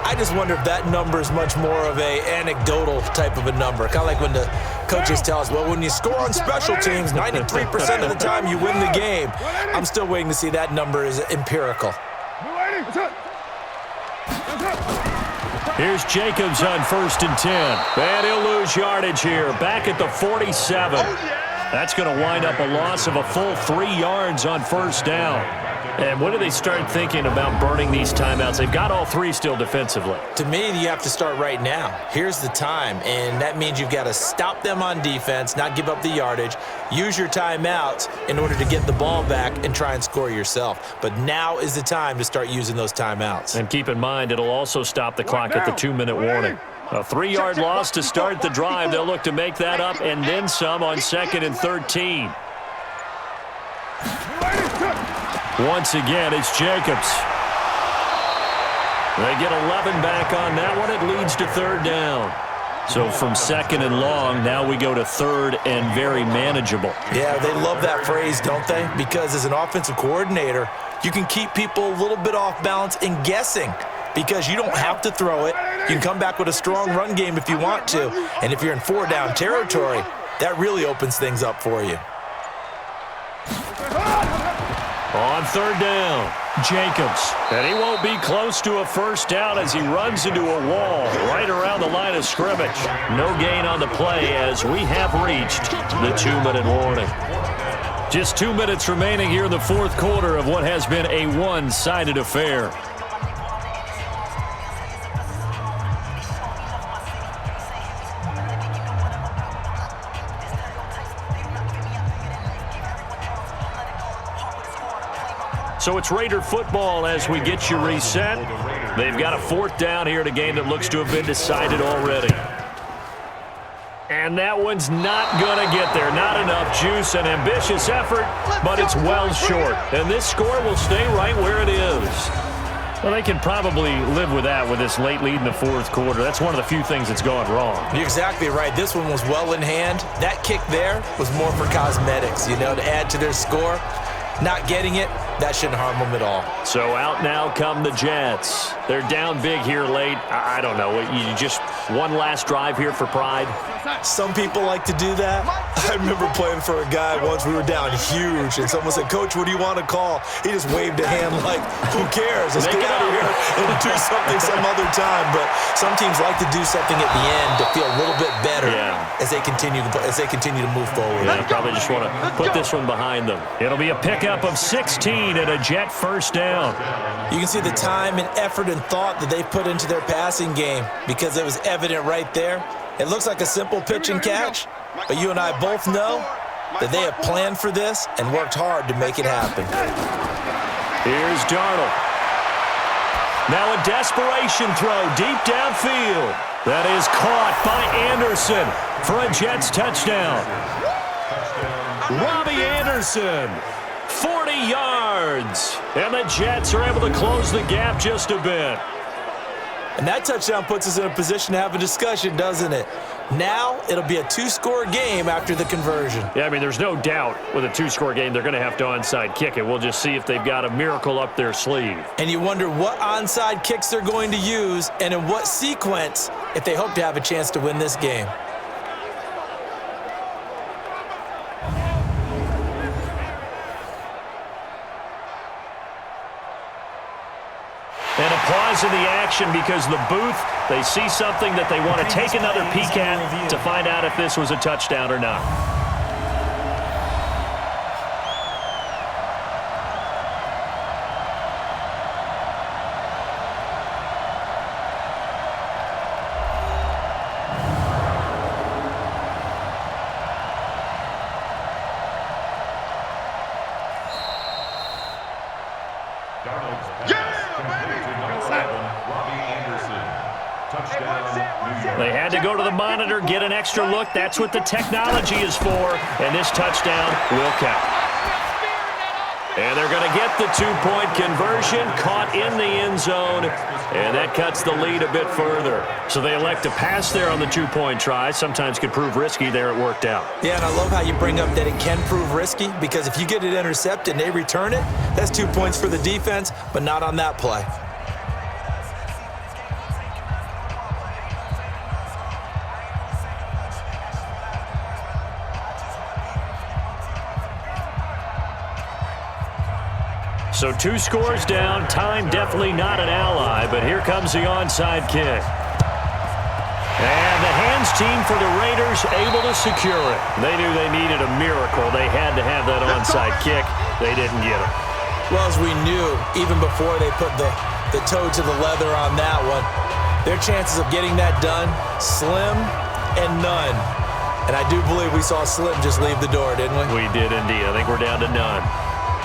I just wonder if that number is much more of a anecdotal type of a number. Kind of like when the coaches tell us, well, when you score on special teams, 93% of the time you win the game. I'm still waiting to see that number is empirical. Here's Jacobs on 1st and 10. And he'll lose yardage here. Back at the 47. That's going to wind up a loss of a full 3 yards on first down. And when do they start thinking about burning these timeouts? They've got all 3 still defensively. To me, you have to start right now. Here's the time, and that means you've got to stop them on defense, not give up the yardage, use your timeouts in order to get the ball back and try and score yourself. But now is the time to start using those timeouts. And keep in mind, it'll also stop the clock at the 2-minute warning. A 3-yard loss to start the drive. They'll look to make that up and then some on 2nd and 13. Once again, it's Jacobs. They get 11 back on that one. It leads to 3rd down. So from 2nd and long, now we go to 3rd and very manageable. Yeah, they love that phrase, don't they? Because as an offensive coordinator, you can keep people a little bit off balance and guessing because you don't have to throw it. You can come back with a strong run game if you want to. And if you're in 4-down territory, that really opens things up for you. On 3rd down, Jacobs. And he won't be close to a first down as he runs into a wall right around the line of scrimmage. No gain on the play as we have reached the 2-minute warning. Just 2 minutes remaining here in the 4th quarter of what has been a one-sided affair. So it's Raider football as we get you reset. They've got a 4th down here in a game that looks to have been decided already. And that one's not going to get there. Not enough juice, an ambitious effort, but it's well short. And this score will stay right where it is. Well, they can probably live with that with this late lead in the 4th quarter. That's one of the few things that's gone wrong. You're exactly right. This one was well in hand. That kick there was more for cosmetics, you know, to add to their score. Not getting it, that shouldn't harm them at all. So out now come the Jets. They're down big here late. I don't know. You just one last drive here for pride? Some people like to do that. I remember playing for a guy once. We were down huge, and someone said, "Coach, what do you want to call?" He just waved a hand like, "Who cares? Let's get out of here and do something some other time." But some teams like to do something at the end to feel a little bit better as they continue to move forward. Yeah, they probably just want to put this one behind them. It'll be a pickup of 16 and a Jet 1st down. You can see the time and effort and thought that they put into their passing game because it was evident right there. It looks like a simple pitch and catch, but you and I both know that they have planned for this and worked hard to make it happen. Here's Darnold. Now a desperation throw deep downfield. That is caught by Anderson for a Jets touchdown. Robbie Anderson, 40 yards. And the Jets are able to close the gap just a bit. And that touchdown puts us in a position to have a discussion, doesn't it? Now it'll be a 2-score game after the conversion. Yeah, I mean, there's no doubt with a 2-score game they're going to have to onside kick it. We'll just see if they've got a miracle up their sleeve. And you wonder what onside kicks they're going to use and in what sequence if they hope to have a chance to win this game. And a pause in the action because the booth, they see something that they want to take another peek at to find out if this was a touchdown or not. They had to go to the monitor, get an extra look. That's what the technology is for. And this touchdown will count. And they're going to get the 2-point conversion, caught in the end zone. And that cuts the lead a bit further. So they elect to pass there on the 2-point try. Sometimes could prove risky. There it worked out. Yeah, and I love how you bring up that it can prove risky because if you get it intercepted and they return it, that's 2 points for the defense, but not on that play. So 2 scores down. Time definitely not an ally, but here comes the onside kick. And the hands team for the Raiders able to secure it. They knew they needed a miracle. They had to have that onside kick. They didn't get it. Well, as we knew, even before they put the toe to the leather on that one, their chances of getting that done, slim and none. And I do believe we saw Slim just leave the door, didn't we? We did indeed. I think we're down to none.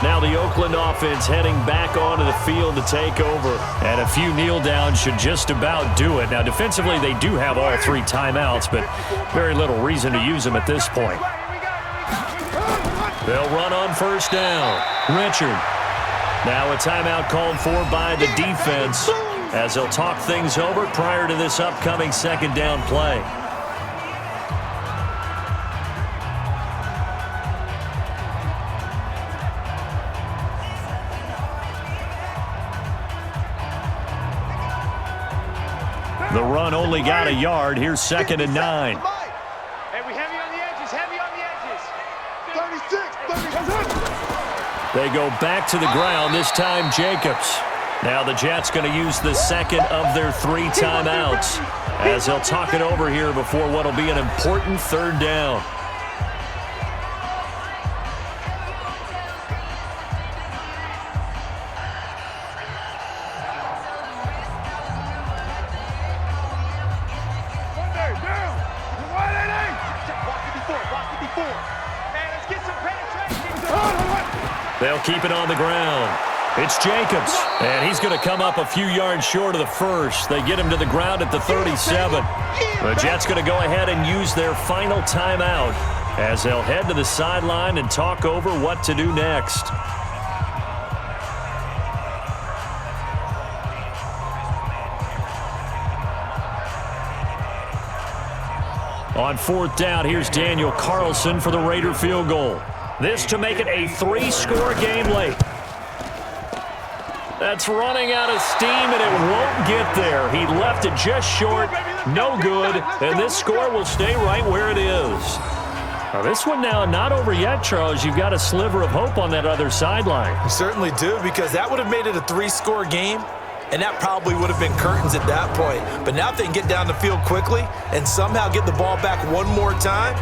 Now the Oakland offense heading back onto the field to take over. And a few kneel downs should just about do it. Now defensively they do have all 3 timeouts, but very little reason to use them at this point. They'll run on 1st down. Richard. Now a timeout called for by the defense as they'll talk things over prior to this upcoming 2nd down play. The run only got a yard. Here's 2nd and 9. Hey, we heavy on the edges, heavy on the edges. 36. They go back to the ground, this time Jacobs. Now the Jets going to use the 2nd of their 3 timeouts as they'll talk it over here before what will be an important 3rd down. They'll keep it on the ground. It's Jacobs, and he's going to come up a few yards short of the first. They get him to the ground at the 37. The Jets going to go ahead and use their final timeout as they'll head to the sideline and talk over what to do next. On fourth down, here's Daniel Carlson for the Raider field goal. This to make it a 3-score game late. That's running out of steam, and it won't get there. He left it just short, no good, and this score will stay right where it is. Now, this one now not over yet, Charles. You've got a sliver of hope on that other sideline. You certainly do, because that would have made it a 3-score game, and that probably would have been curtains at that point. But now if they can get down the field quickly and somehow get the ball back one more time,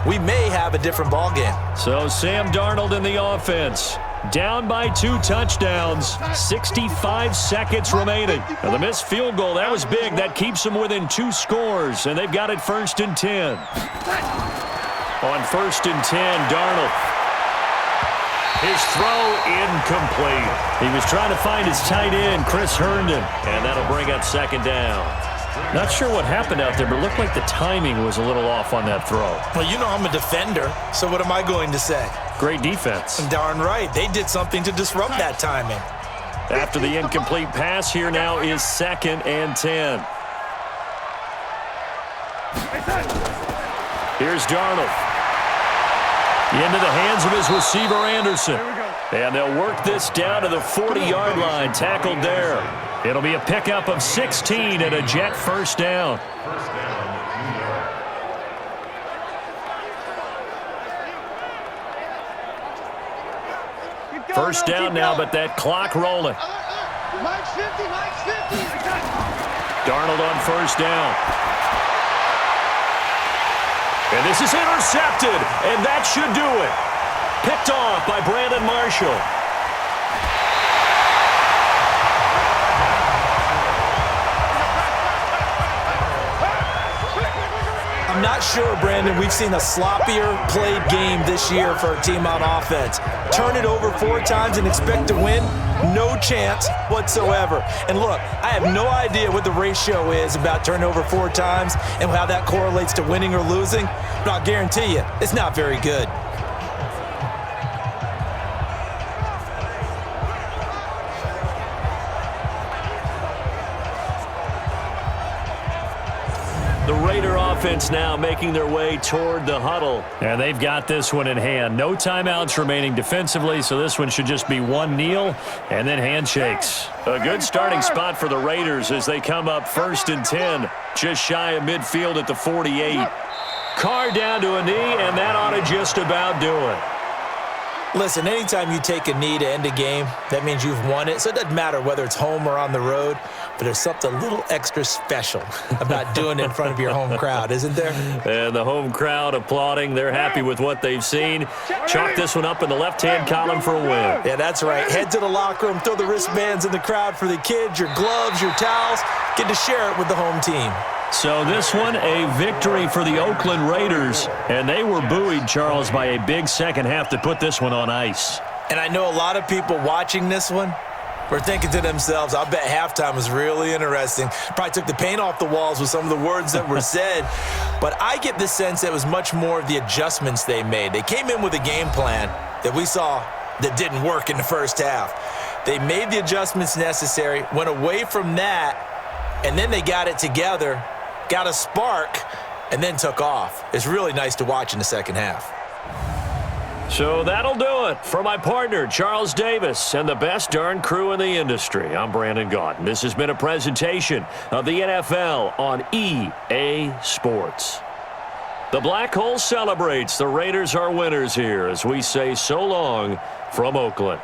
we may have a different ball game. So Sam Darnold in the offense. Down by 2 touchdowns, 65 seconds remaining. Now the missed field goal, that was big. That keeps them within 2 scores, and they've got it 1st and 10. On 1st and 10, Darnold. His throw incomplete. He was trying to find his tight end, Chris Herndon, and that'll bring up 2nd down. Not sure what happened out there, but it looked like the timing was a little off on that throw. Well, you know I'm a defender, so what am I going to say? Great defense. Darn right. They did something to disrupt that timing. After the incomplete pass, here now is 2nd and 10. Here's Darnold. Into the hands of his receiver, Anderson. And they'll work this down to the 40-yard line, tackled there. It'll be a pickup of 16 and a Jet 1st down. First down now, but that clock rolling. Darnold on 1st down. And this is intercepted, and that should do it. Picked off by Brandon Marshall. I'm not sure, Brandon, we've seen a sloppier played game this year for a team on offense. Turn it over 4 times and expect to win? No chance whatsoever. And look, I have no idea what the ratio is about turnover 4 times and how that correlates to winning or losing, but I'll guarantee you, it's not very good. The Raider offense now making their way toward the huddle. And they've got this one in hand. No timeouts remaining defensively, so this one should just be one kneel and then handshakes. A good starting spot for the Raiders as they come up 1st and 10, just shy of midfield at the 48. Carr down to a knee, and that ought to just about do it. Listen, anytime you take a knee to end a game, that means you've won it. So it doesn't matter whether it's home or on the road, but there's something a little extra special about doing it in front of your home crowd, isn't there? And the home crowd applauding. They're happy with what they've seen. Chalk this one up in the left-hand column for a win. Yeah, that's right. Head to the locker room, throw the wristbands in the crowd for the kids, your gloves, your towels. Get to share it with the home team. So this one, a victory for the Oakland Raiders. And they were buoyed, Charles, by a big second half to put this one on ice. And I know a lot of people watching this one were thinking to themselves, I bet halftime was really interesting. Probably took the paint off the walls with some of the words that were said. But I get the sense that it was much more of the adjustments they made. They came in with a game plan that we saw that didn't work in the first half. They made the adjustments necessary, went away from that, and then they got it together, got a spark, and then took off. It's really nice to watch in the second half. So that'll do it for my partner, Charles Davis, and the best darn crew in the industry. I'm Brandon Gaudin. This has been a presentation of the NFL on EA Sports. The Black Hole celebrates. The Raiders are winners here as we say so long from Oakland.